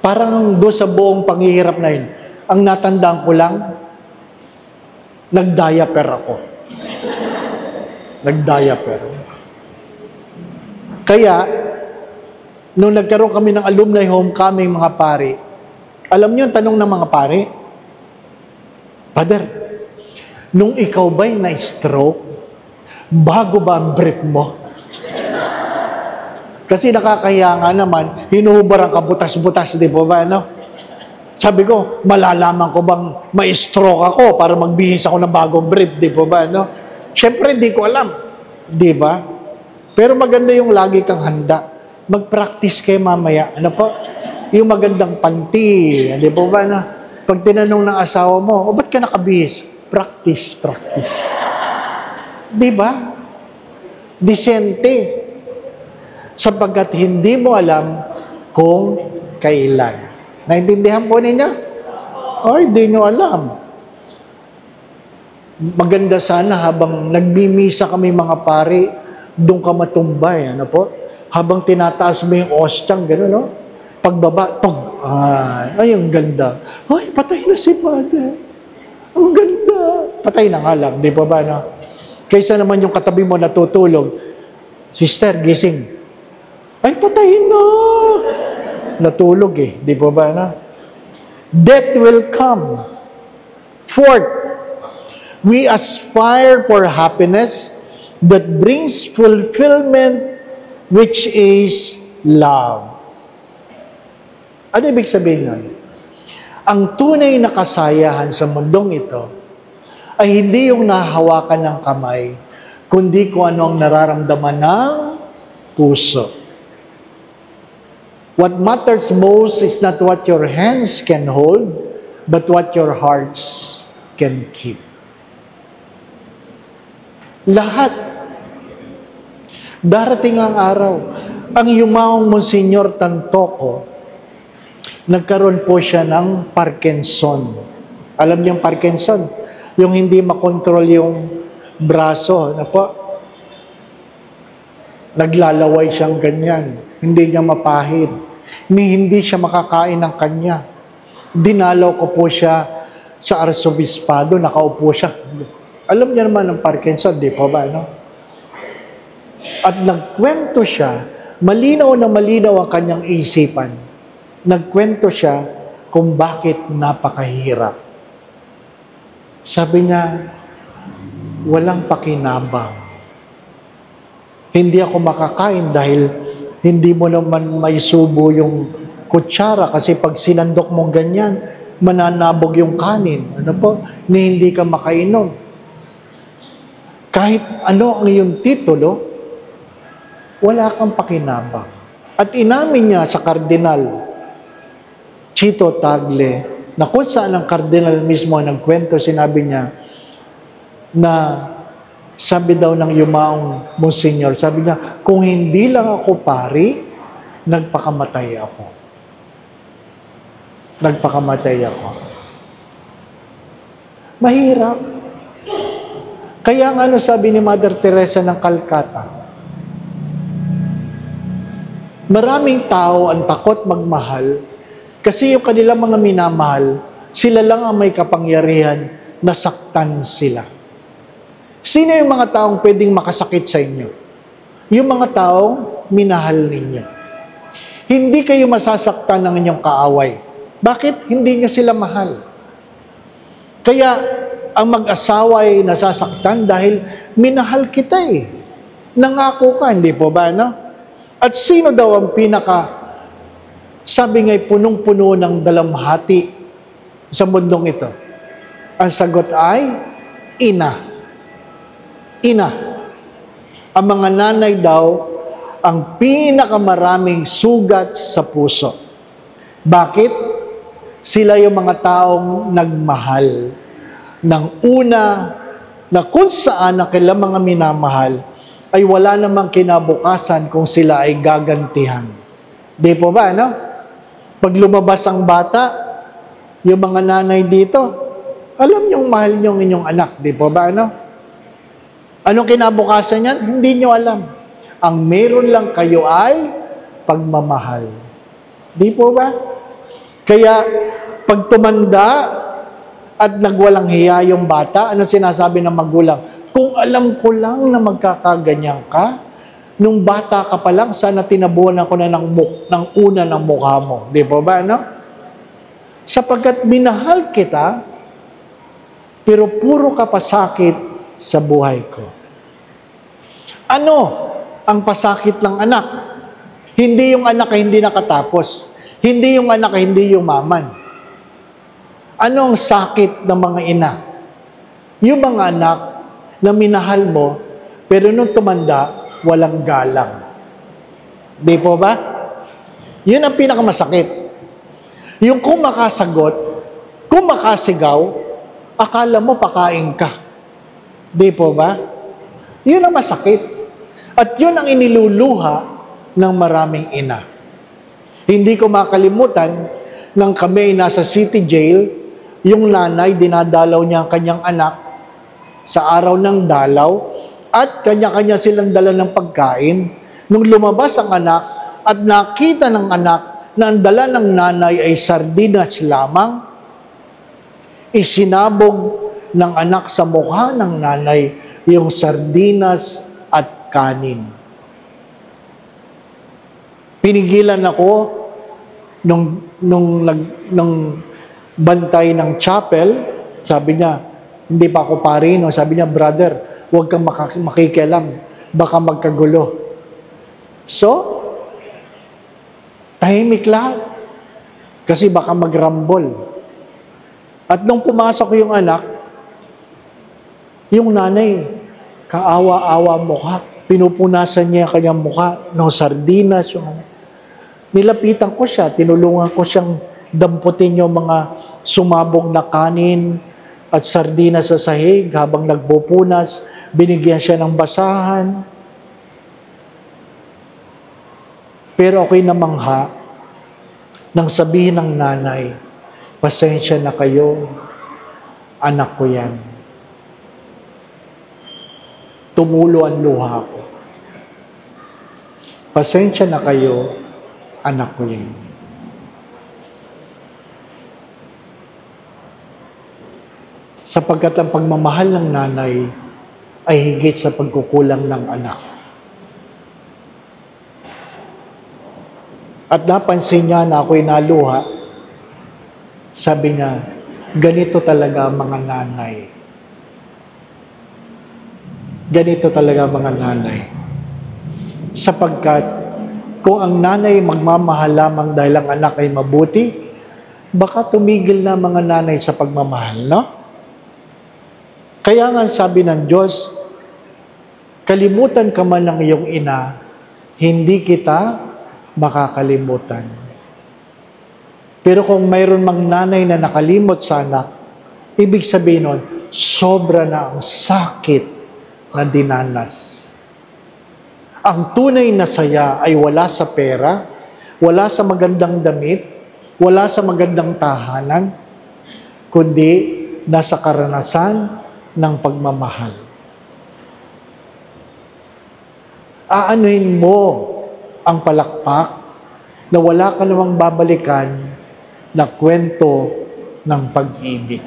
Parang doon sa buong panghihirap na yun, ang natandaan ko lang, nag-diaper ako. Nag-diaper. Kaya, nung nagkaroon kami ng alumni homecoming mga pari, alam niyo ang tanong ng mga pari? Father, nung ikaw ba'y na-stroke, bago ba ang brief mo? Kasi nakakahiya nga naman, hinuhubaran ka butas-butas, di ba ba, no? Sabi ko, malalaman ko bang may stroke ako para magbihis ako ng bagong brief, di ba ba, no? Siyempre, hindi ko alam, di ba? Pero maganda yung lagi kang handa. Mag-practice kayo mamaya. Ano po? Yung magandang panty, di ba ba, no? Pag tinanong ng asawa mo, ba't ka nakabihis? Practice. Di ba? Disente. Sapagkat hindi mo alam kung kailan. Naintindihan po ninyo? Ay, hindi nyo alam. Maganda sana habang nagmimisa kami mga pari, doon ka matumbay. Ano po? Habang tinataas mo yung ostyang, gano'n, no? Pagbaba, tog. Ay, ang ganda. Ay, patay na si Father. Ang ganda. Patay na nga lang, di ba ba, no? Kaysa naman yung katabi mo natutulog, Sister, gising. Ay, patay na. Natulog di ba ba na? Death will come. Fourth, we aspire for happiness that brings fulfillment which is love. Ano ibig sabihin nun? Ang tunay na kasayahan sa mundong ito ay hindi yung nahahawakan ng kamay, kundi kung ano ang nararamdaman ng puso. What matters most is not what your hands can hold, but what your hearts can keep. Lahat. Darating ang araw. Ang yumaong Monsignor Tantoco, nagkaroon po siya ng Parkinson. Alam niyo yung Parkinson? Yung hindi makontrol yung braso. Ano po? Naglalaway siyang ganyan. Hindi niya mapahid. Hindi siya makakain ng kanya. Dinalaw ko po siya sa arsobispado, nakaupo siya. Alam niya naman ng Parkinson, di po ba, no? At nagkwento siya, malinaw na malinaw ang kanyang isipan. Nagkwento siya kung bakit napakahirap. Sabi niya, walang pakinabang. Hindi ako makakain dahil hindi mo naman may subo yung kutsara kasi pag sinandok mong ganyan, mananabog yung kanin. Ano po? Ni hindi ka makainom. Kahit ano ang iyong titulo, wala kang pakinabang. At inamin niya sa Kardinal Chito Tagle, na kung saan ang Kardinal mismo nagkwento, sinabi niya na sabi daw ng yumaong Monsignor, sabi niya, kung hindi lang ako pari, nagpakamatay ako. Nagpakamatay ako. Mahirap. Kaya nga ano sabi ni Mother Teresa ng Calcutta, maraming tao ang takot magmahal kasi yung kanilang mga minamahal, sila lang ang may kapangyarihan na saktan sila. Sino yung mga taong pwedeng makasakit sa inyo? Yung mga taong minahal ninyo. Hindi kayo masasaktan ng inyong kaaway. Bakit? Hindi nyo sila mahal. Kaya, ang mag-asawa ay nasasaktan dahil minahal kita eh. Nangako ka, hindi po ba, no? At sino daw ang sabi nga'y punong-puno ng dalamhati sa mundong ito? Ang sagot ay, ina. Ina. Ang mga nanay daw, ang pinakamaraming sugat sa puso. Bakit? Sila yung mga taong nagmahal ng una na kung saan ang kailang mga minamahal ay wala namang kinabukasan kung sila ay gagantihan. Di po ba, no? Pag lumabas ang bata, yung mga nanay dito, alam niyong mahal niyong inyong anak. Di po ba, no? Anong kinabukasan niyan? Hindi niyo alam. Ang meron lang kayo ay pagmamahal. Di po ba? Kaya, pag tumanda at nagwalang hiya yung bata, ano sinasabi ng magulang? Kung alam ko lang na magkakaganyan ka, nung bata ka pa lang, sana tinabuhan ako na ng una ng mukha mo. Di po ba, no? Sapagkat minahal kita, pero puro ka pasakit sa buhay ko. Ano ang pasakit ng anak? Hindi yung anak ay hindi nakatapos. Hindi yung anak ay hindi yumaman. Ano ang sakit ng mga ina? Yung mga anak na minahal mo, pero nung tumanda, walang galang. Di po ba? Yun ang pinakamasakit. Yung kung makasagot, kung makasigaw, akala mo pakain ka. Di po ba? Yun ang masakit. At yun ang iniluluha ng maraming ina. Hindi ko makalimutan, nang kami nasa city jail, yung nanay, dinadalaw niya ang kanyang anak sa araw ng dalaw, at kanya-kanya silang dala ng pagkain. Nung lumabas ang anak, at nakita ng anak na ang dala ng nanay ay sardinas lamang, isinabog ng anak sa mukha ng nanay yung sardinas at kanin. Pinigilan ako nung bantay ng chapel, sabi niya, hindi pa ako parino, sabi niya, brother, huwag kang makikialam, baka magkagulo. So, tahimik lahat. Kasi baka magrambol. At nung pumasok yung anak, yung nanay, kaawa-awa mukha. Pinupunasan niya ang kanyang mukha ng sardinas. Nilapitan ko siya, tinulungan ko siyang damputin yung mga sumabog na kanin at sardinas sa sahig habang nagpupunas. Binigyan siya ng basahan. Pero ako'y namangha nang sabihin ng nanay, pasensya na kayo, anak ko yan. Tumulo ang luha ko. Pasensya na kayo, anak ko yan. Sapagkat ang pagmamahal ng nanay ay higit sa pagkukulang ng anak. At napansin niya na ako'y naluha, sabi niya, ganito talaga mga nanay. Ganito talaga mga nanay. Sapagkat kung ang nanay magmamahal lamang dahil ang anak ay mabuti, baka tumigil na mga nanay sa pagmamahal, no? Kaya nga sabi ng Diyos, kalimutan ka man ng iyong ina, hindi kita makakalimutan. Pero kung mayroon mang nanay na nakalimot sa anak, ibig sabihin nun, sobra na ang sakit na dinanas. Ang tunay na saya ay wala sa pera, wala sa magandang damit, wala sa magandang tahanan, kundi nasa karanasan ng pagmamahal. Aanuhin mo ang palakpak na wala ka namang babalikan na kwento ng pag-ibig.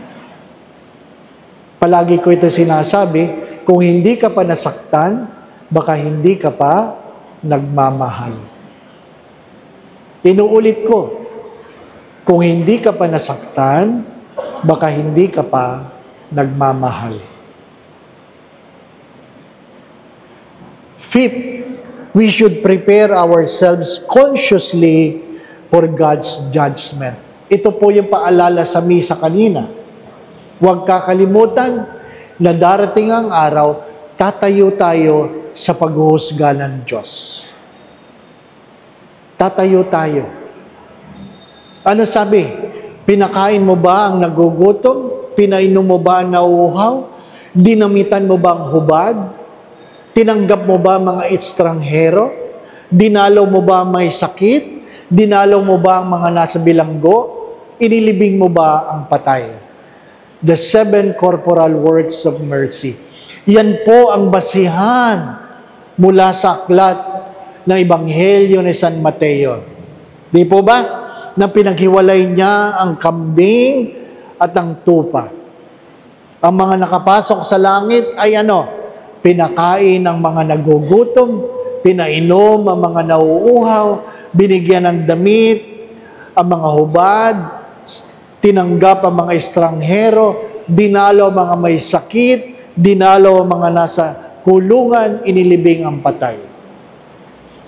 Palagi ko ito sinasabi, kung hindi ka pa nasaktan, baka hindi ka pa nagmamahal. Inuulit ko, kung hindi ka pa nasaktan, baka hindi ka pa nagmamahal. Fifth, we should prepare ourselves consciously for God's judgment. Ito po yung paalala sa misa kanina. Huwag kakalimutan na darating ang araw, tatayo tayo sa paghuhusga ng Diyos. Tatayo tayo. Ano sabi? Pinakain mo ba ang nagugutom? Pinainom mo ba ang nauuhaw? Dinamitan mo ba ang hubad? Tinanggap mo ba mga estranghero? Dinalaw mo ba ang may sakit? Dinalaw mo ba ang mga nasa bilanggo? Inilibing mo ba ang patay? The 7 corporal works of mercy. Yan po ang basihan mula sa aklat ng Ebanghelyo ni San Mateo. Di po ba? Na pinaghiwalay niya ang kambing at ang tupa. Ang mga nakapasok sa langit ay ano? Pinakain ang mga nagugutom, pinainom ang mga nauuhaw, binigyan ng damit, ang mga hubad, tinanggap ang mga estranghero, dinalaw ang mga may sakit, dinalaw ang mga nasa kulungan, inilibing ang patay.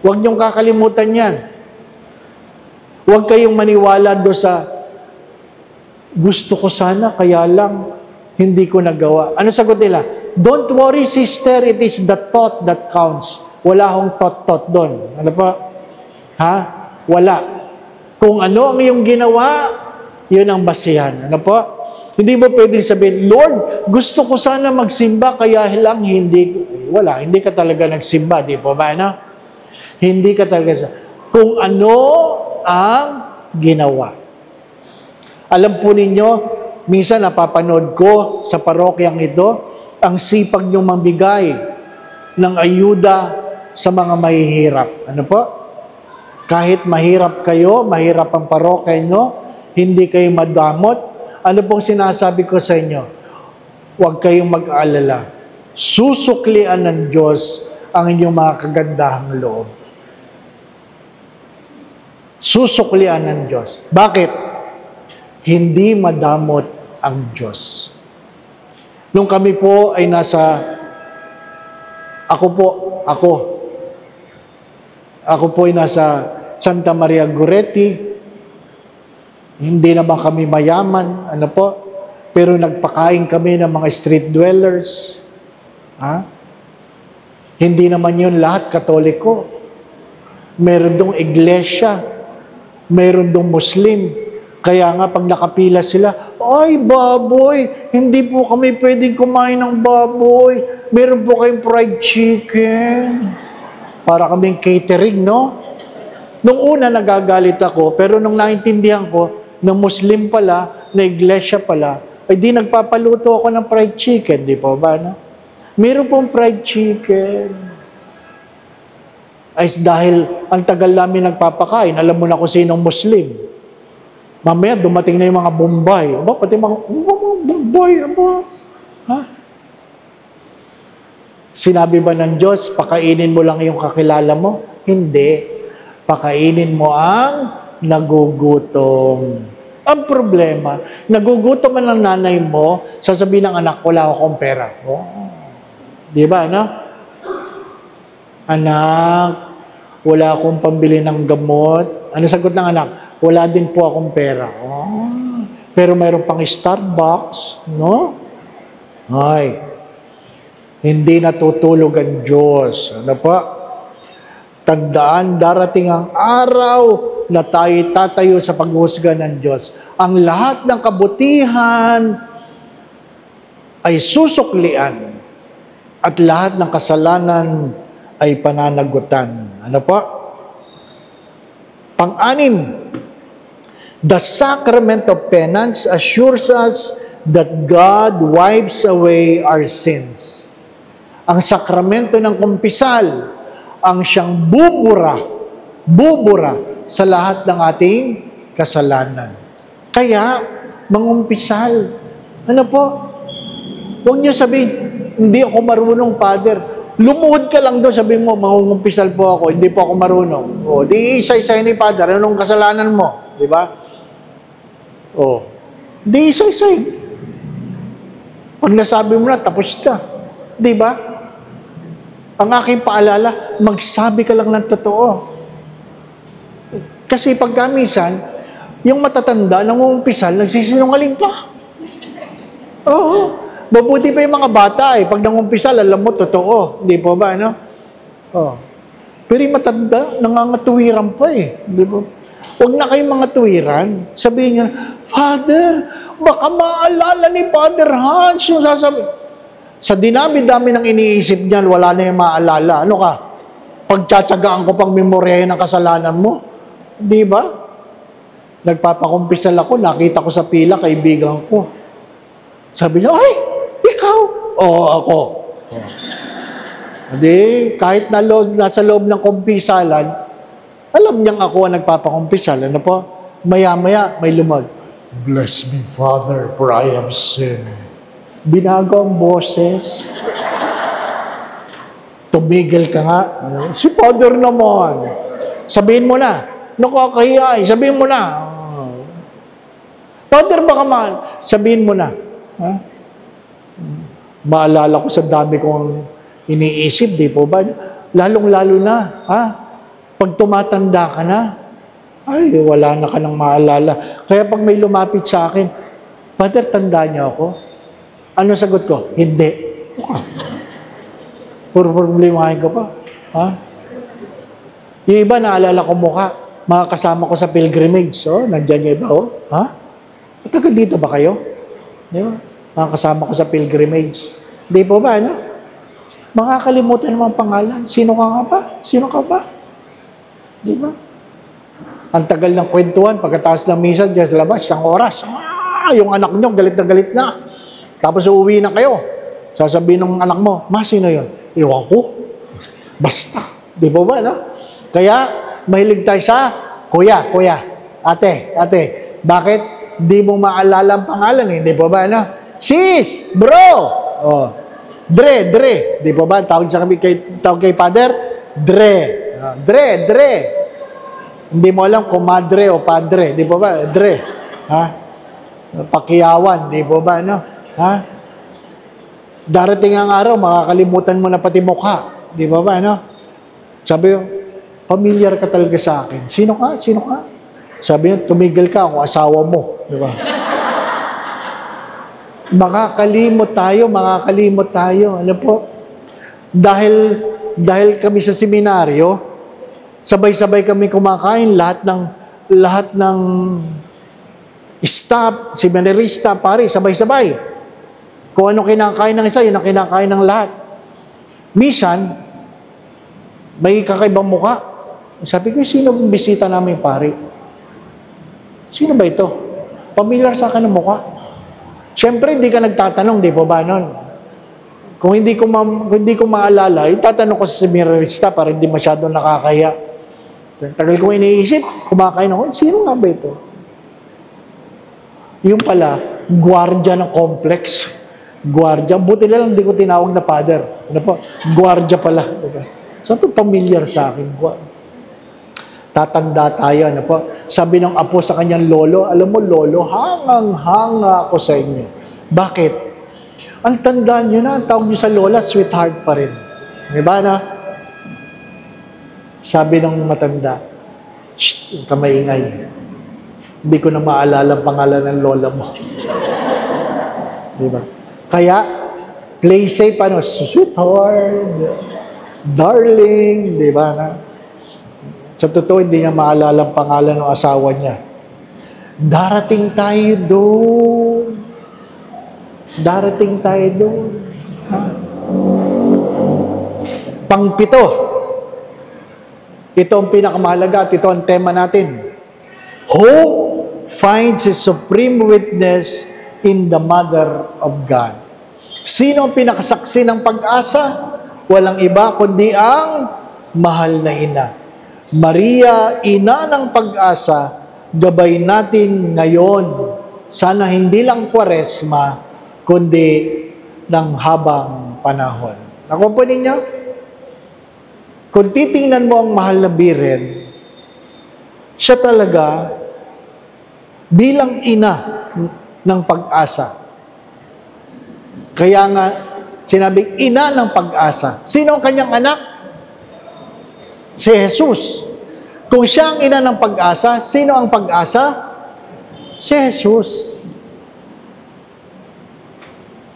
Huwag niyong kakalimutan yan. Huwag kayong maniwala doon sa gusto ko sana, kaya lang hindi ko nagawa. Ano sagot nila? Don't worry, sister, it is the thought that counts. Wala akong thought doon. Ano pa? Ha? Wala. Kung ano ang iyong ginawa, yun ang basihan. Ano po? Hindi mo pwedeng sabihin, Lord, gusto ko sana magsimba, kaya lang hindi. Wala, hindi ka talaga nagsimba, di po ba? No? Hindi ka talaga. Kung ano ang ginawa. Alam po ninyo, minsan napapanood ko sa parokyang ito, ang sipag niyong mambigay ng ayuda sa mga mahihirap. Ano po? Kahit mahirap kayo, mahirap ang parokya nyo, hindi kayo madamot, ano pong sinasabi ko sa inyo? Huwag kayong mag-aalala. Susuklian ng Diyos ang inyong mga kagandahang loob. Susuklian ng Diyos. Bakit? Hindi madamot ang Diyos. Nung kami po ay nasa, ako Ako po ay nasa Santa Maria Goretti. Hindi naman kami mayaman, ano po, pero nagpakain kami ng mga street dwellers. Hindi naman yun lahat Katoliko. Meron dong iglesia, meron dong Muslim. Kaya nga pag nakapila sila, ay baboy, hindi po kami pwedeng kumain ng baboy. Meron po kayong fried chicken. Para kaming catering, no? Nung una nagagalit ako, pero nung naintindihan ko, na Muslim pala, na iglesia pala, ay di nagpapaluto ako ng fried chicken, di po ba, no? Meron pong fried chicken. Ay dahil ang tagal namin nagpapakain, alam mo na kung sinong Muslim. Mamaya dumating na yung mga Bombay. Aba, pati mga Bombay, aba. Ha? Sinabi ba ng Diyos, pakainin mo lang yung kakilala mo? Hindi. Pakainin mo ang nagugutom. Ang problema, nagugutom man ang nanay mo, sasabihin ng anak, wala akong pera. Oh. Di ba, no? Anak, wala akong pambili ng gamot. Ano sagot ng anak? Wala din po akong pera. Oh. Pero mayroon pang Starbucks, no? Ay, hindi natutulog ang Diyos. Ano pa? Tandaan, darating ang araw na tayo tatayo sa paghuhusga ng Diyos. Ang lahat ng kabutihan ay susuklian at lahat ng kasalanan ay pananagutan. Ano pa? Pang-anim, the sacrament of penance assures us that God wipes away our sins. Ang sakramento ng kumpisal ang siyang bubura sa lahat ng ating kasalanan. Kaya, mangumpisal. Ano po? Huwag niyo sabihin, hindi ako marunong, Father. Lumuhod ka lang doon, sabihin mo, mangungumpisal po ako, hindi po ako marunong. O, di isa-isay ni Father, anong kasalanan mo? Di ba? O, di isa-isay. Pag nasabi mo na, tapos na. Di ba? Ang aking paalala, magsabi ka lang ng totoo. Kasi pagka minsan, yung matatanda, nangungumpisal, nagsisinungaling pa. Oo. Mabuti pa yung mga bata eh. Pag nangumpisal, alam mo, totoo. Hindi po ba, no? Oo. Pero yung matanda, nangangatuwiran pa eh. Di ba? Huwag na kayong mga tuwiran. Sabihin niyo, Father, baka maalala ni Father Hans yung sasabi. Sa dinami-dami ng iniisip niyan, wala na yung maalala. Ano ka? Pagtsatsagaan ko pang memoryahin ang kasalanan mo. Di ba? Nagpapakumpisal ako, nakita ko sa pila, kaibigan ko. Sabi niya, ay, ikaw? Oo, ako. Hindi, kahit nasa loob ng kumpisalan, alam niyang ako ang nagpapakumpisal. Ano po? Maya-maya, may lumag. Bless me, Father, for I have sinned. Binago ang boses. Tumigil ka nga. Si Father naman. Sabihin mo na. Nakakahiya. Sabihin mo na. Father, baka mahal. Sabihin mo na. Ha? Maalala ko sa dami kong iniisip, di po ba? Lalong-lalo na. Ha? Pag tumatanda ka na, ay, wala na ka nang maalala. Kaya pag may lumapit sa akin, Father, tanda niyo ako? Ano sagot ko? Hindi. Puro problemahin ka pa. Ha? Yung iba, naalala ko mukha. Mga kasama ko sa pilgrimage. So, nandiyan yung iba, oh. Ha? Taga dito ba kayo? Di ba? Mga kasama ko sa pilgrimage. Di po ba, ano? Makakalimutan naman pangalan. Sino ka nga ba? Sino ka ba? Di ba? Ang tagal ng kwentuhan, pagkatapos ng misa, diyan sa labas, 1 oras. Yung anak nyo, galit na galit na. Tapos uuwi na kayo. Sasabihin ng anak mo, Ma, sino yun? Iwan ko. Basta. Di ba ba, no? Kaya, mahilig tayo sa, Kuya, ate, bakit di mo maalala ang pangalan eh? Di ba ba, no? Sis, bro! Oh. Dre. Di ba ba? Tawag kay Father? Dre. Dre. Hindi mo alam kung madre o padre. Di ba ba? Dre. Ha? Pakiyawan. Di ba ba, no? Ha? Darating ang araw, makakalimutan mo na pati mukha. Di ba ba, no? Sabi yung, Pamilyar ka talaga sa akin. Sino ka? Sino ka? Sabi niya, tumigil ka ako, asawa mo. Di ba? Makakalimot tayo. Ano po? Dahil kami sa seminaryo, sabay-sabay kami kumakain, lahat ng staff, seminarista, pare, sabay-sabay. Kung ano kinakain ng isa, yun ang kinakain ng lahat. Minsan, may kakaibang muka. Sabi ko, sino bisita namin, pare? Sino ba ito? Pamilyar sa akin ng muka. Siyempre, hindi ka nagtatanong, di po ba nun? Kung hindi ko maalala, itatanong ko sa seminarista para hindi masyadong nakakaya. Tagal ko iniisip, kumakain ako, sino nga ba ito? Yung pala, gwardiya ng complex. Gwardiya. Buti lang hindi ko tinawag na father. Ano po? Gwardiya pala. So, ito pamilyar sa akin. Tatanda tayo. Ano po? Sabi ng apo sa kanyang lolo, alam mo, lolo, hangang-hanga ako sa inyo. Bakit? Ang tandaan nyo na, ang tawag nyo sa lola, sweetheart pa rin. Diba na? Sabi ng matanda, shh, huwag ka maingay. Hindi ko na maalala ang pangalan ng lola mo. Diba? Kaya, play safe, ano, sweetheart, darling, diba na? Sa totoo, hindi niya maalala ang pangalan ng asawa niya. Darating tayo doon. Darating tayo doon. Ha? Pangpito. Ito ang pinakamahalaga at ito ang tema natin. Hope finds its supreme witness in the Mother of God. Sino ang pinakasaksi ng pag-asa? Walang iba kundi ang mahal na ina. Maria, ina ng pag-asa, gabay natin ngayon. Sana hindi lang Kwaresma, kundi ng habang panahon. Nakuha po ninyo? Kung titingnan mo ang mahal na Birhen, siya talaga bilang ina ng pag-asa. Kaya nga, sinabing ina ng pag-asa. Sino ang kanyang anak? Si Jesus. Kung siya ang ina ng pag-asa, sino ang pag-asa? Si Jesus.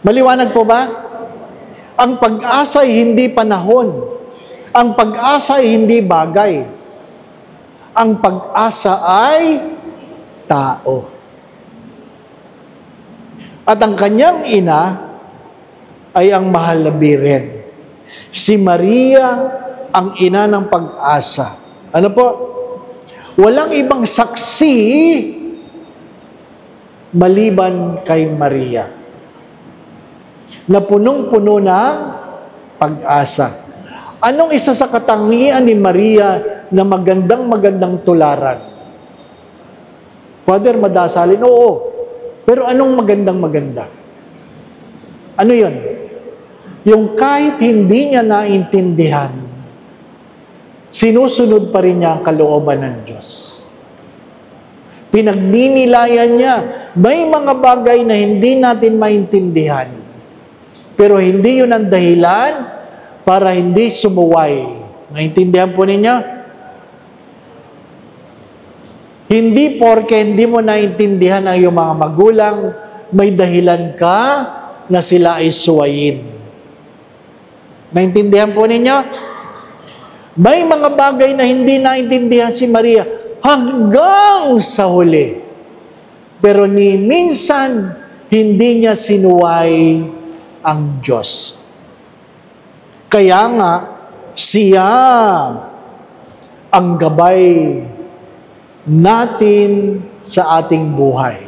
Maliwanag po ba? Ang pag-asa ay hindi panahon. Ang pag-asa ay hindi bagay. Ang pag-asa ay tao. At ang kanyang ina ay ang mahal na Birhen. Si Maria ang ina ng pag-asa. Ano po? Walang ibang saksi maliban kay Maria na punong-puno ng pag-asa. Anong isa sa katangian ni Maria na magandang tularan? Father, madasalin? Oo. Pero anong maganda? Ano yun? Yung kahit hindi niya naintindihan, sinusunod pa rin niya ang kalooban ng Diyos. Pinagninilayan niya. May mga bagay na hindi natin maintindihan. Pero hindi yun ang dahilan para hindi sumuway. Naintindihan po ninyo? Hindi porke hindi mo naintindihan ang iyong mga magulang, may dahilan ka na sila ay suwayin. Naintindihan po ninyo? May mga bagay na hindi naintindihan si Maria hanggang sa huli. Pero ni minsan, hindi niya sinuway ang Diyos. Kaya nga, siya ang gabay natin sa ating buhay.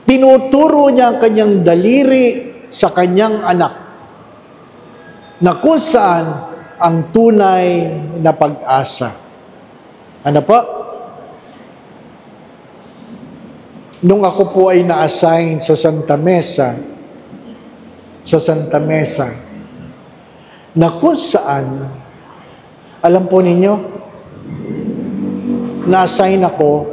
Tinuturo niya ang kanyang daliri sa kanyang anak na kung saan ang tunay na pag-asa. Ano po? Nung ako po ay na-assign sa Santa Mesa, na kung saan, alam po ninyo, na-assign ako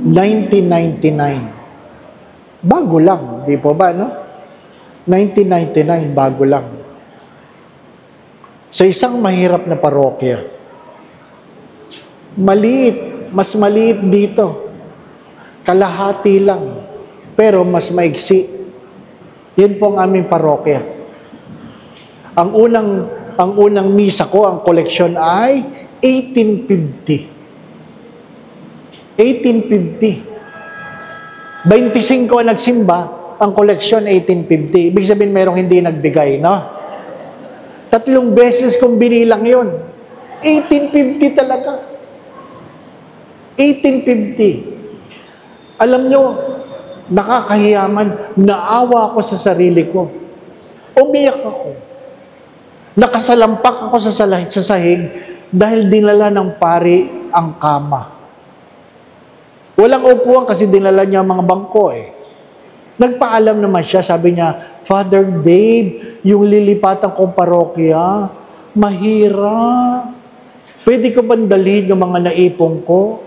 1999. Bago lang, di po ba, no? 1999, bago lang. Sa isang mahirap na parokya, maliit, mas maliit dito, kalahati lang, pero mas maigsi. Yun po ang aming parokya. Ang unang misa ko, ang koleksyon ay 1850. 1850. 25 ang nagsimba, ang koleksyon 1850. Ibig sabihin mayroong hindi nagbigay, no? 3 beses kong binilang yun. 1850 talaga. 1850. Alam nyo, nakakahiyaman, naawa ako sa sarili ko. Umiyak ako. Nakasalampak ako sa sahig dahil dinala ng pari ang kama. Walang upuan kasi dinala niya ang mga bangko eh. Nagpaalam naman siya, sabi niya, Father Dave, yung lilipatan kong parokya, mahirap. Pwede ko ba dalhin yung mga naipon ko?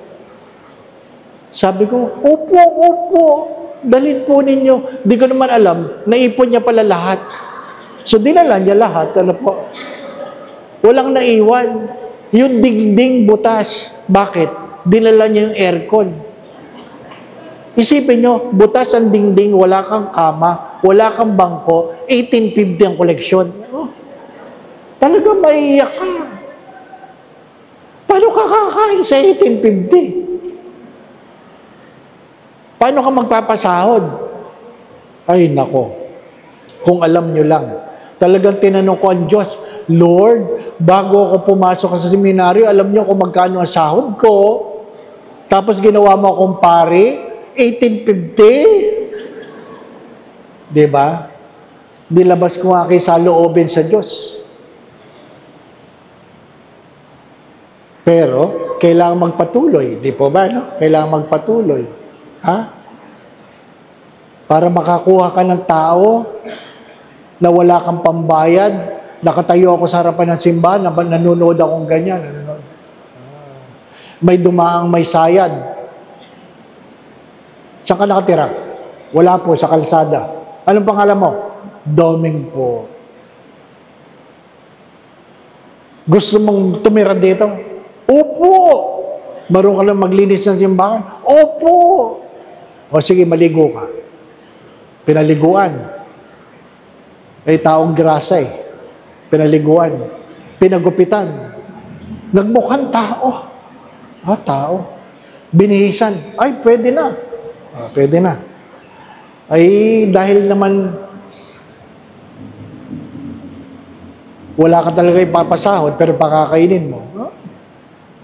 Sabi ko, opo, dalhin po ninyo. Di ko naman alam, naipon niya pala lahat. So, dinala niya lahat. Ano po? Walang naiwan. Yung dingding butas. Bakit? Dinala niya yung aircon. Isipin nyo, butas ang dingding, wala kang kama, wala kang bangko, 1850 ang koleksyon. Oh, talaga maiiyak ka. Paano ka kakain sa 1850? Paano ka magpapasahod? Ay, nako. Kung alam nyo lang. Talagang tinanong ko ang Diyos, Lord, bago ako pumasok sa seminaryo, alam nyo kung magkano ang sahod ko. Tapos ginawa mo akong pari, 1850? Diba? Nilabas ko nga kayo sa loobin sa Diyos. Pero, kailangan magpatuloy. Di po ba, no? Kailangan magpatuloy. Ha? Para makakuha ka ng tao na wala kang pambayad, nakatayo ako sa harapan ng simbahan, nanonood akong ganyan. Nanonood. May dumaang may sayad. Saan ka nakatira? Wala po, sa kalsada. Anong pangalan mo? Doming po. Gusto mong tumira dito? Opo! Marunong ka lang maglinis ng simbahan? Opo! O sige, maligo ka. Pinaliguan. Ay taong grasa eh. Pinaliguan. Pinagupitan. Nagmukhang tao. Tao. Binihisan. Ay, pwede na. Pwede na. Ay, dahil naman wala ka talaga ipapasahod, pero pakakainin mo.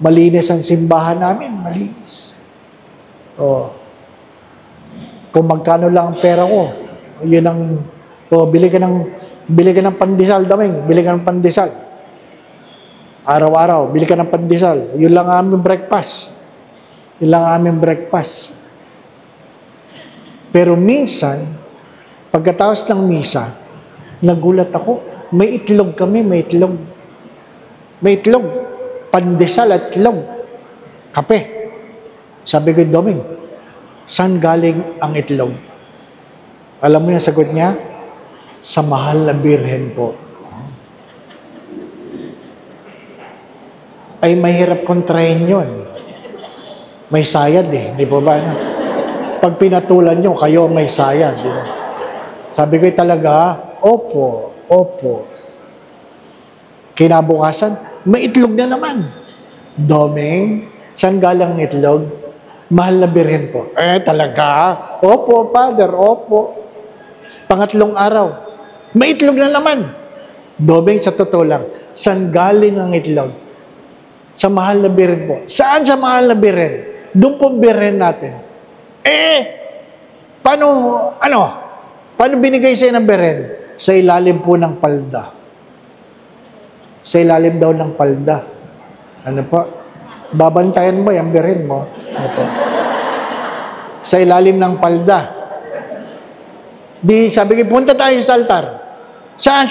Malinis ang simbahan namin. Malinis. Kung magkano lang ang pera ko, yun ang, bili ka ng pandesal, daming, bili ka ng pandesal. Araw-araw, bili ka ng pandesal. Yun lang aming breakfast. Yun lang aming breakfast. Pero minsan, pagkatapos ng misa, nagulat ako, may itlog kami, may itlog. May itlog. Pandesal at itlog. Kape. Sabi ko, Doming, saan galing ang itlog? Alam mo yung sagot niya? Sa mahal na birhen po. Ay mahirap kontrahin yun. May sayad eh. Di po ba? Pag pinatulan nyo, kayo may sayad. Di ba? Sabi ko talaga, opo. Kinabukasan, may itlog na naman. Doming, saan galang itlog? Mahal na birhen po. Talaga? Opo, Father, opo. Pangatlong araw, may itlog na naman. Doming, sa totoo lang, saan galing ang itlog? Sa mahal na birhen po. Saan sa mahal na birhen? Doon po birhen natin. Paano binigay sa'yo ng birhen? Sa ilalim po ng palda. Sa ilalim daw ng palda. Ano po? Babantayan mo yung birhen mo. Ano po? Sa ilalim ng palda. Di sabi ko, punta tayo sa altar. Saan?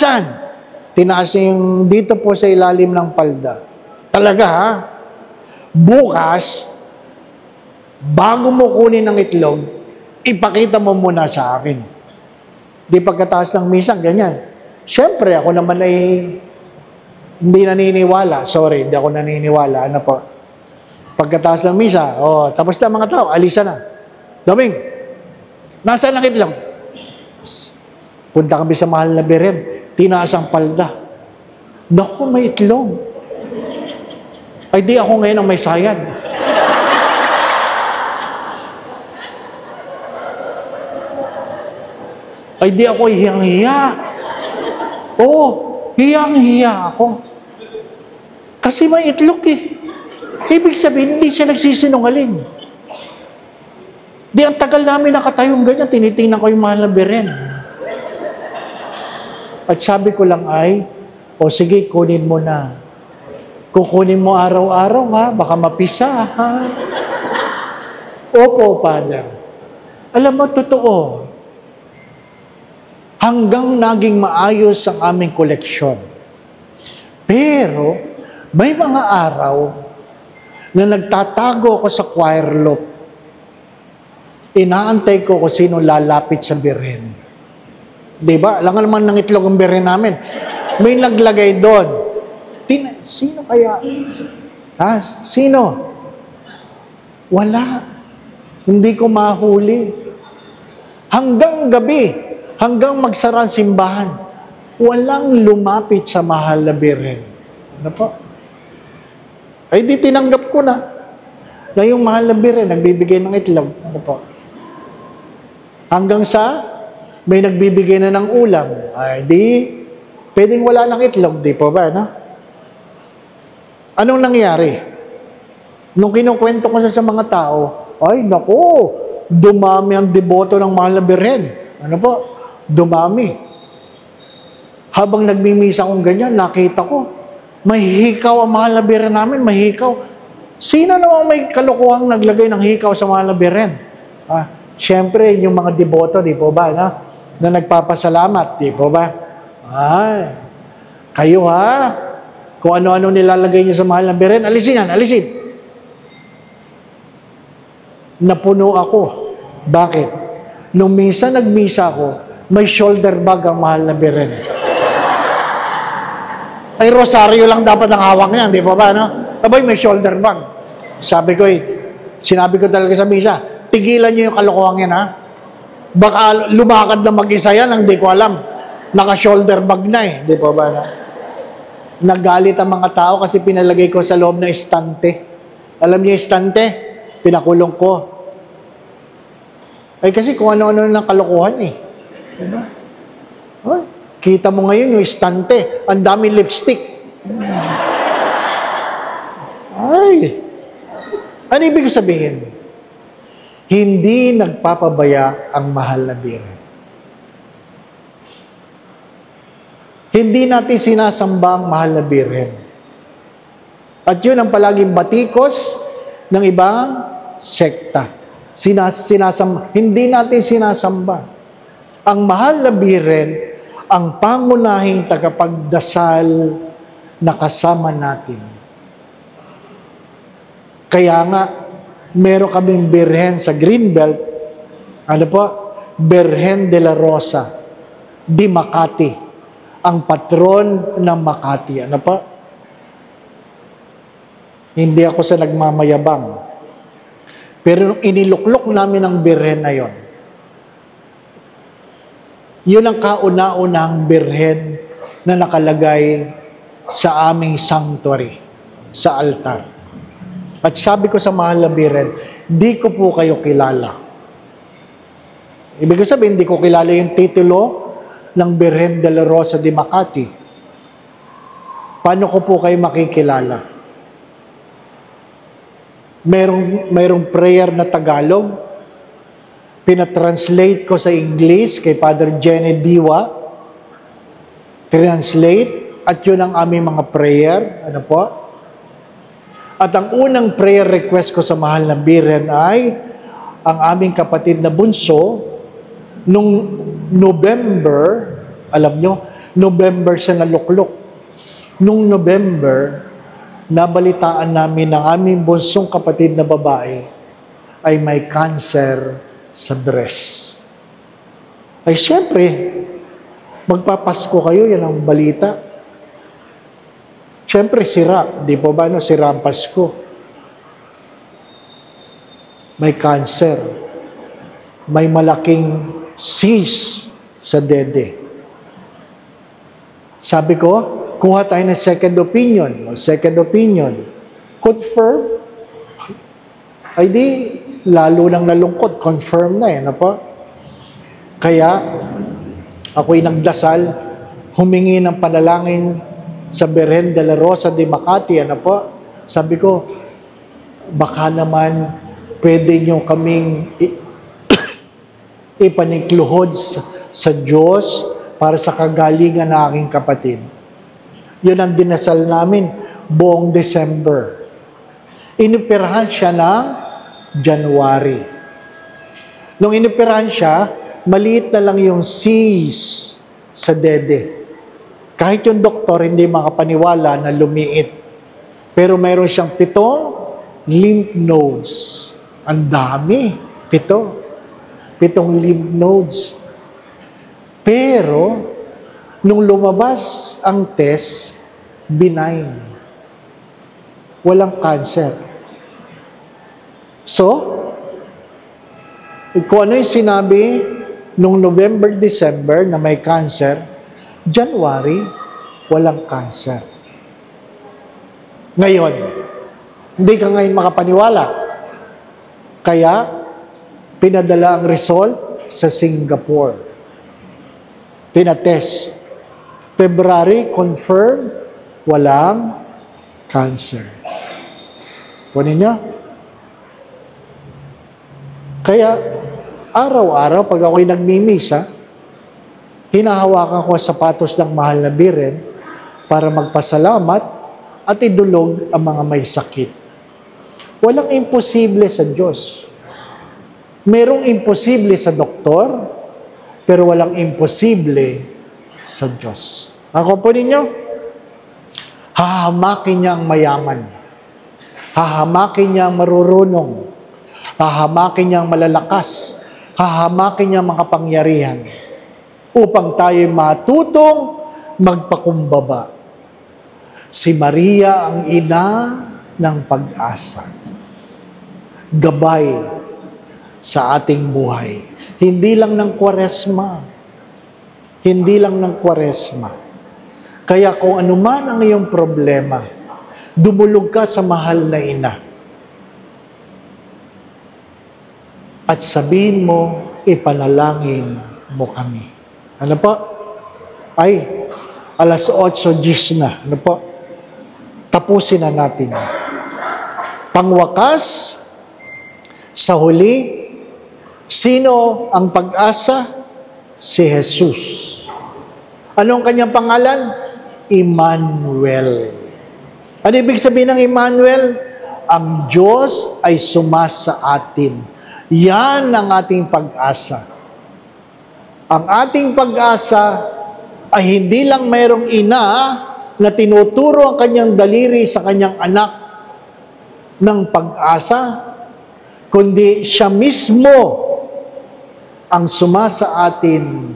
Tinaas niya yung dito po sa ilalim ng palda. Talaga ha? Bukas, bago mo kunin ang itlog, ipakita mo muna sa akin. Di pagkataas ng misa, ganyan. Siyempre, ako naman ay hindi naniniwala. Sorry, hindi ako naniniwala. Ano po? Pagkatapos ng misa, tapos na mga tao, alisa na. Doming, nasaan ang itlog? Punta kami sa mahal na Beren, tinaas ang palda. Naku, may itlog. Ay di ako ngayon ang may sayad. Ay di ako hiyang-hiya. Oo, hiyang-hiya ako. Kasi may itlog eh. Ibig sabihin, hindi siya nagsisinungaling. Di, ang tagal namin nakatayong ganyan, tinitingnan ko yung mahal na Beren. At sabi ko lang ay, sige, kunin mo na. Kukunin mo araw-araw ha, baka mapisa ha. Opo, Father. Alam mo, totoo. Hanggang naging maayos ang aming koleksyon. Pero, may mga araw na nagtatago ako sa choir loop. Inaantay ko kung sino lalapit sa Beren. Diba? Alam naman ng itlog ang Beren namin. May naglagay doon. Sino kaya? Ha? Sino? Wala. Hindi ko mahuli. Hanggang gabi, hanggang magsara ang simbahan, walang lumapit sa mahal na Beren. Ano po? Ay di tinanggap ko na yung mahal na Beren nagbibigay ng itlog. Ano po? Hanggang sa may nagbibigay na ng ulam. Ay di, pwedeng wala ng itlog, di po ba? No? Anong nangyari? Nung kinukwento ko sa mga tao, ay naku, dumami ang deboto ng mahal na Beren. Ano po? Dumami. Habang nagmimisa kong ganyan, nakita ko, may hikaw ang mahal na Beren namin, may hikaw. Sino naman may kalukuhang naglagay ng hikaw sa mahal na Beren? Siyempre, yung mga deboto, di po ba, na nagpapasalamat, di po ba? Ay, kayo ha, kung ano-ano nilalagay niyo sa mahal na Beren, alisin yan, alisin. Napuno ako. Bakit? Nung nagmisa ako, may shoulder bag ang mahal na Beren. Ay, rosaryo lang dapat ang hawak niyan, di ba ba, no? Abay, may shoulder bag. Sinabi ko talaga sa misa, tigilan niyo yung kalokohan yan, ha? Baka lumakad na mag-isa yan, hindi ko alam. Naka-shoulder bag na eh, di ba ba, no? Naggalit ang mga tao kasi pinalagay ko sa loob ng estante. Alam niyo yung estante? Pinakulong ko. Ay, kasi kung ano-ano ng kalokohan eh. Diba? Ay, kita mo ngayon yung estante. Ang dami lipstick. Ay. Ano ibig sabihin? Hindi nagpapabaya ang mahal na Beren. Hindi natin sinasamba ang mahal na Beren. At yun ang palaging batikos ng ibang sekta. Hindi natin sinasamba. Ang mahal na Beren, ang pangunahing tagapagdasal na kasama natin. Kaya nga, meron kaming Birhen sa Greenbelt, ano po? Birhen de la Rosa, di Makati, ang patron ng Makati. Ano po? Hindi ako sa nagmamayabang. Pero nung iniluklok namin ang Birhen na yon, yun ang kauna-unang Birhen na nakalagay sa aming sanctuary, sa altar. At sabi ko sa mahal na Birhen, di ko po kayo kilala. Ibig sabihin, di ko kilala yung titulo ng Birhen de la Rosa de Makati. Paano ko po kayo makikilala? Merong prayer na Tagalog, pinatranslate ko sa English kay Father Jenny Diwa, translate, at yun ang aming mga prayer, ano po? At ang unang prayer request ko sa mahal na Birhen ay ang aming kapatid na bunso, nung November, alam nyo, November siya naluklok. Nung November, nabalitaan namin ng aming bunsong kapatid na babae ay may cancer sa breast. Ay siyempre, magpapasko kayo, yan ang balita. Siyempre, sira. Di po ba, no? Sira ang Pasko. May cancer. May malaking cyst sa dede. Sabi ko, kuha tayo ng second opinion. Second opinion. Confirm. Ay di, lalo nang nalungkot. Confirm na ano po? Kaya, ako'y nagdasal, humingi ng panalangin sa Birhen de la Rosa de Makati, ano po? Sabi ko, baka naman pwede nyo kaming ipanikluhod sa Diyos para sa kagalingan ng aking kapatid. Yun ang dinasal namin buong December. Inoperahan siya ng January. Nung inoperahan siya, maliit na lang yung cyst sa dede. Kahit yung doktor hindi makapaniwala na lumiit. Pero mayroon siyang 7 lymph nodes. Ang dami. 7 lymph nodes. Pero, nung lumabas ang test, benign. Walang cancer. So, kung ano yung sinabi nung November, December na may cancer, January, walang cancer. Ngayon, hindi ka ngayon makapaniwala. Kaya, pinadala ang result sa Singapore. Pinatest. February, confirmed, walang cancer. Kunin niyo? Kaya, araw-araw, pag ako'y nagmimisa, hinahawakan ko ang sapatos ng mahal na Birhen para magpasalamat at idulog ang mga may sakit. Walang imposible sa Diyos. Merong imposible sa doktor, pero walang imposible sa Diyos. Ako po ninyo, hahamakin niya ang mayaman. Hahamakin niya ang marurunong. Hahamakin niya ang malalakas. Hahamakin niya ang makapangyarihan. Upang tayo matutong magpakumbaba. Si Maria ang ina ng pag-asa. Gabay sa ating buhay. Hindi lang ng Kwaresma. Hindi lang ng Kwaresma. Kaya kung anuman ang iyong problema, dumulog ka sa mahal na ina. At sabihin mo, ipanalangin mo kami. Ano po? Ay, 8:10 na. Ano po? Tapusin na natin. Pangwakas, sa huli, sino ang pag-asa? Si Jesus. Anong kanyang pangalan? Emmanuel. Ano ibig sabihin ng Emmanuel? Ang Diyos ay sumasa atin. Yan ang ating pag-asa. Ang ating pag-asa ay hindi lang mayroong ina na tinuturo ang kanyang daliri sa kanyang anak ng pag-asa, kundi siya mismo ang sumasa atin,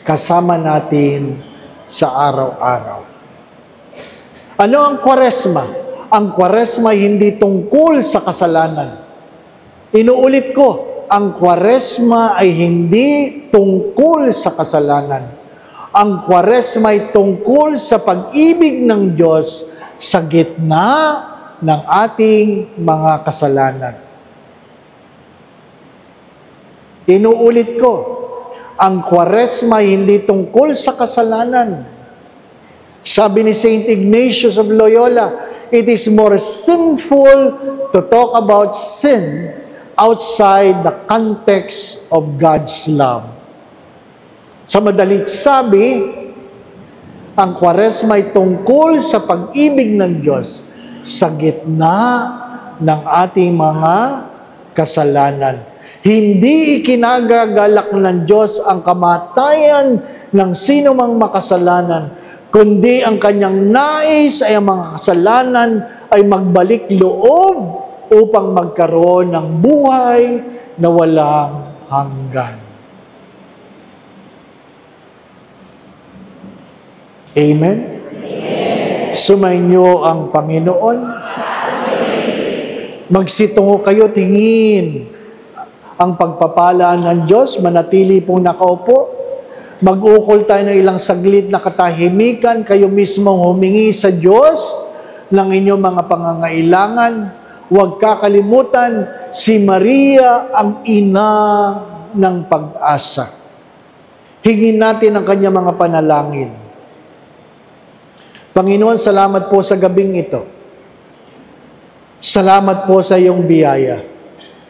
kasama natin sa araw-araw. Ano ang Kwaresma? Ang Kwaresma ay hindi tungkol sa kasalanan. Inuulit ko, ang Kwaresma ay hindi tungkol sa kasalanan. Ang Kwaresma ay tungkol sa pag-ibig ng Diyos sa gitna ng ating mga kasalanan. Inuulit ko, ang Kwaresma ay hindi tungkol sa kasalanan. Sabi ni Saint Ignatius of Loyola, it is more sinful to talk about sin outside the context of God's love. Sa madalit sabi, ang Kwaresma ay tungkol sa pag-ibig ng Diyos sa gitna ng ating mga kasalanan. Hindi ikinagagalak ng Diyos ang kamatayan ng sino mang makasalanan, kundi ang kanyang nais ay ang mga kasalanan ay magbalik loob upang magkaroon ng buhay na walang hanggan. Amen? Amen. Sumainyo ang Panginoon. Magsitungo kayo, tingin. Ang pagpapala ng Diyos, manatili pong nakaupo. Mag-ukol tayo ng ilang saglit na katahimikan, kayo mismong humingi sa Diyos ng inyong mga pangangailangan. Huwag kakalimutan, si Maria ang ina ng pag-asa. Hingin natin ang kanyang mga panalangin. Panginoon, salamat po sa gabing ito. Salamat po sa iyong biyaya.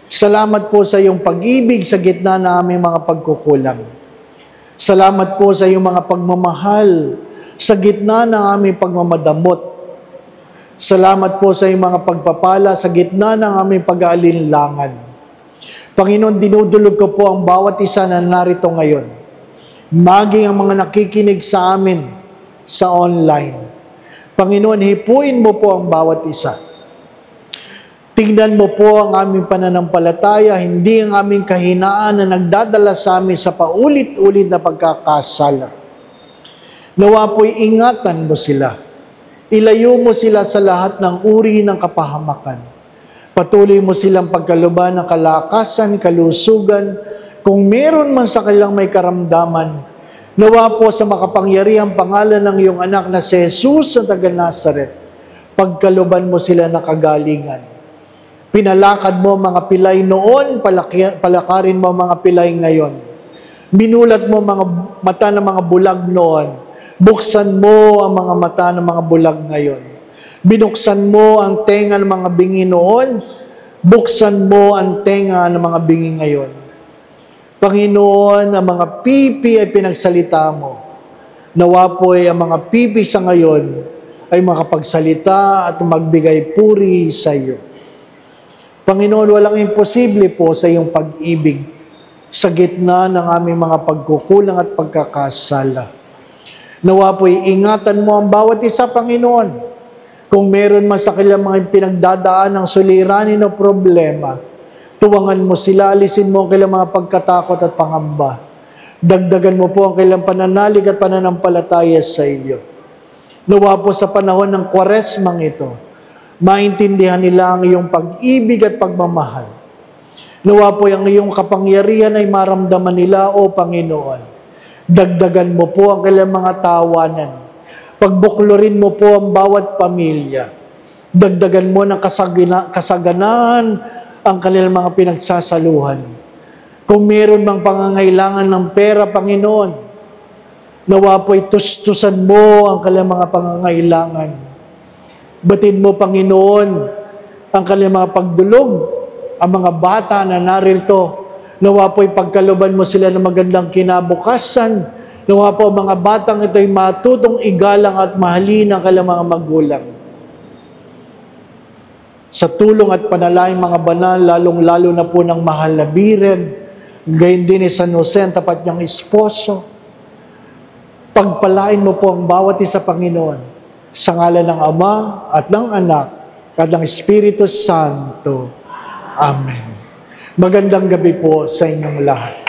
Salamat po sa iyong pag-ibig sa gitna ng aming mga pagkukulang. Salamat po sa iyong mga pagmamahal sa gitna ng aming pagmamadamot. Salamat po sa iyong mga pagpapala sa gitna ng aming pag-aalinlangan. Panginoon, dinudulog ko po ang bawat isa na narito ngayon. Maging ang mga nakikinig sa amin sa online. Panginoon, hipuin mo po ang bawat isa. Tingnan mo po ang aming pananampalataya, hindi ang aming kahinaan na nagdadala sa amin sa paulit-ulit na pagkakasala. Nawa po'y ingatan mo sila. Ilayo mo sila sa lahat ng uri ng kapahamakan. Patuloy mo silang pagkaluban ng kalakasan, kalusugan. Kung meron man sa kanilang may karamdaman, nawa po sa makapangyarihang pangalan ng iyong anak na si Jesus sa taga Nazaret, pagkaluban mo sila na kagalingan. Pinalakad mo mga pilay noon, palakarin mo mga pilay ngayon. Binulat mo mga mata ng mga bulag noon. Buksan mo ang mga mata ng mga bulag ngayon. Binuksan mo ang tenga ng mga bingi noon. Buksan mo ang tenga ng mga bingi ngayon. Panginoon, ang mga pipi ay pinagsalita mo. Nawa po ay ang mga pipi sa ngayon ay makapagsalita at magbigay puri sa iyo. Panginoon, walang imposible po sa iyong pag-ibig sa gitna ng aming mga pagkukulang at pagkakasala. Nawa po'y ingatan mo ang bawat isa, Panginoon. Kung meron man sa kanilang mga pinagdadaan ng suliranin o problema, tuwangan mo sila, alisin mo ang kanilang mga pagkatakot at pangamba. Dagdagan mo po ang kanilang pananalig at pananampalataya sa iyo. Nawa po sa panahon ng Kwaresmang ito, maintindihan nila ang iyong pag-ibig at pagmamahal. Nawa po ang iyong kapangyarihan ay maramdaman nila, O Panginoon. Dagdagan mo po ang kanilang mga tawanan. Pagbuklurin mo po ang bawat pamilya. Dagdagan mo ng kasaganaan ang kanilang mga pinagsasaluhan. Kung meron bang pangangailangan ng pera, Panginoon, nawa po'y tustusan mo ang kanilang mga pangangailangan. Batid mo, Panginoon, ang kanilang mga pagdulog, ang mga bata na narito. Nawa po'y pagkaluban mo sila ng magandang kinabukasan. Nawa po mga batang ito'y matutong igalang at mahalin ang kanilang mga magulang. Sa tulong at panalangin mga banal, lalong-lalo na po ng mahal na Biren, gayon din ni San Jose, ang tapat niyang esposo. Pagpalain mo po ang bawat isa, Panginoon, sa ngalan ng Ama at ng Anak at ng Espiritu Santo. Amen. Magandang gabi po sa inyong lahat.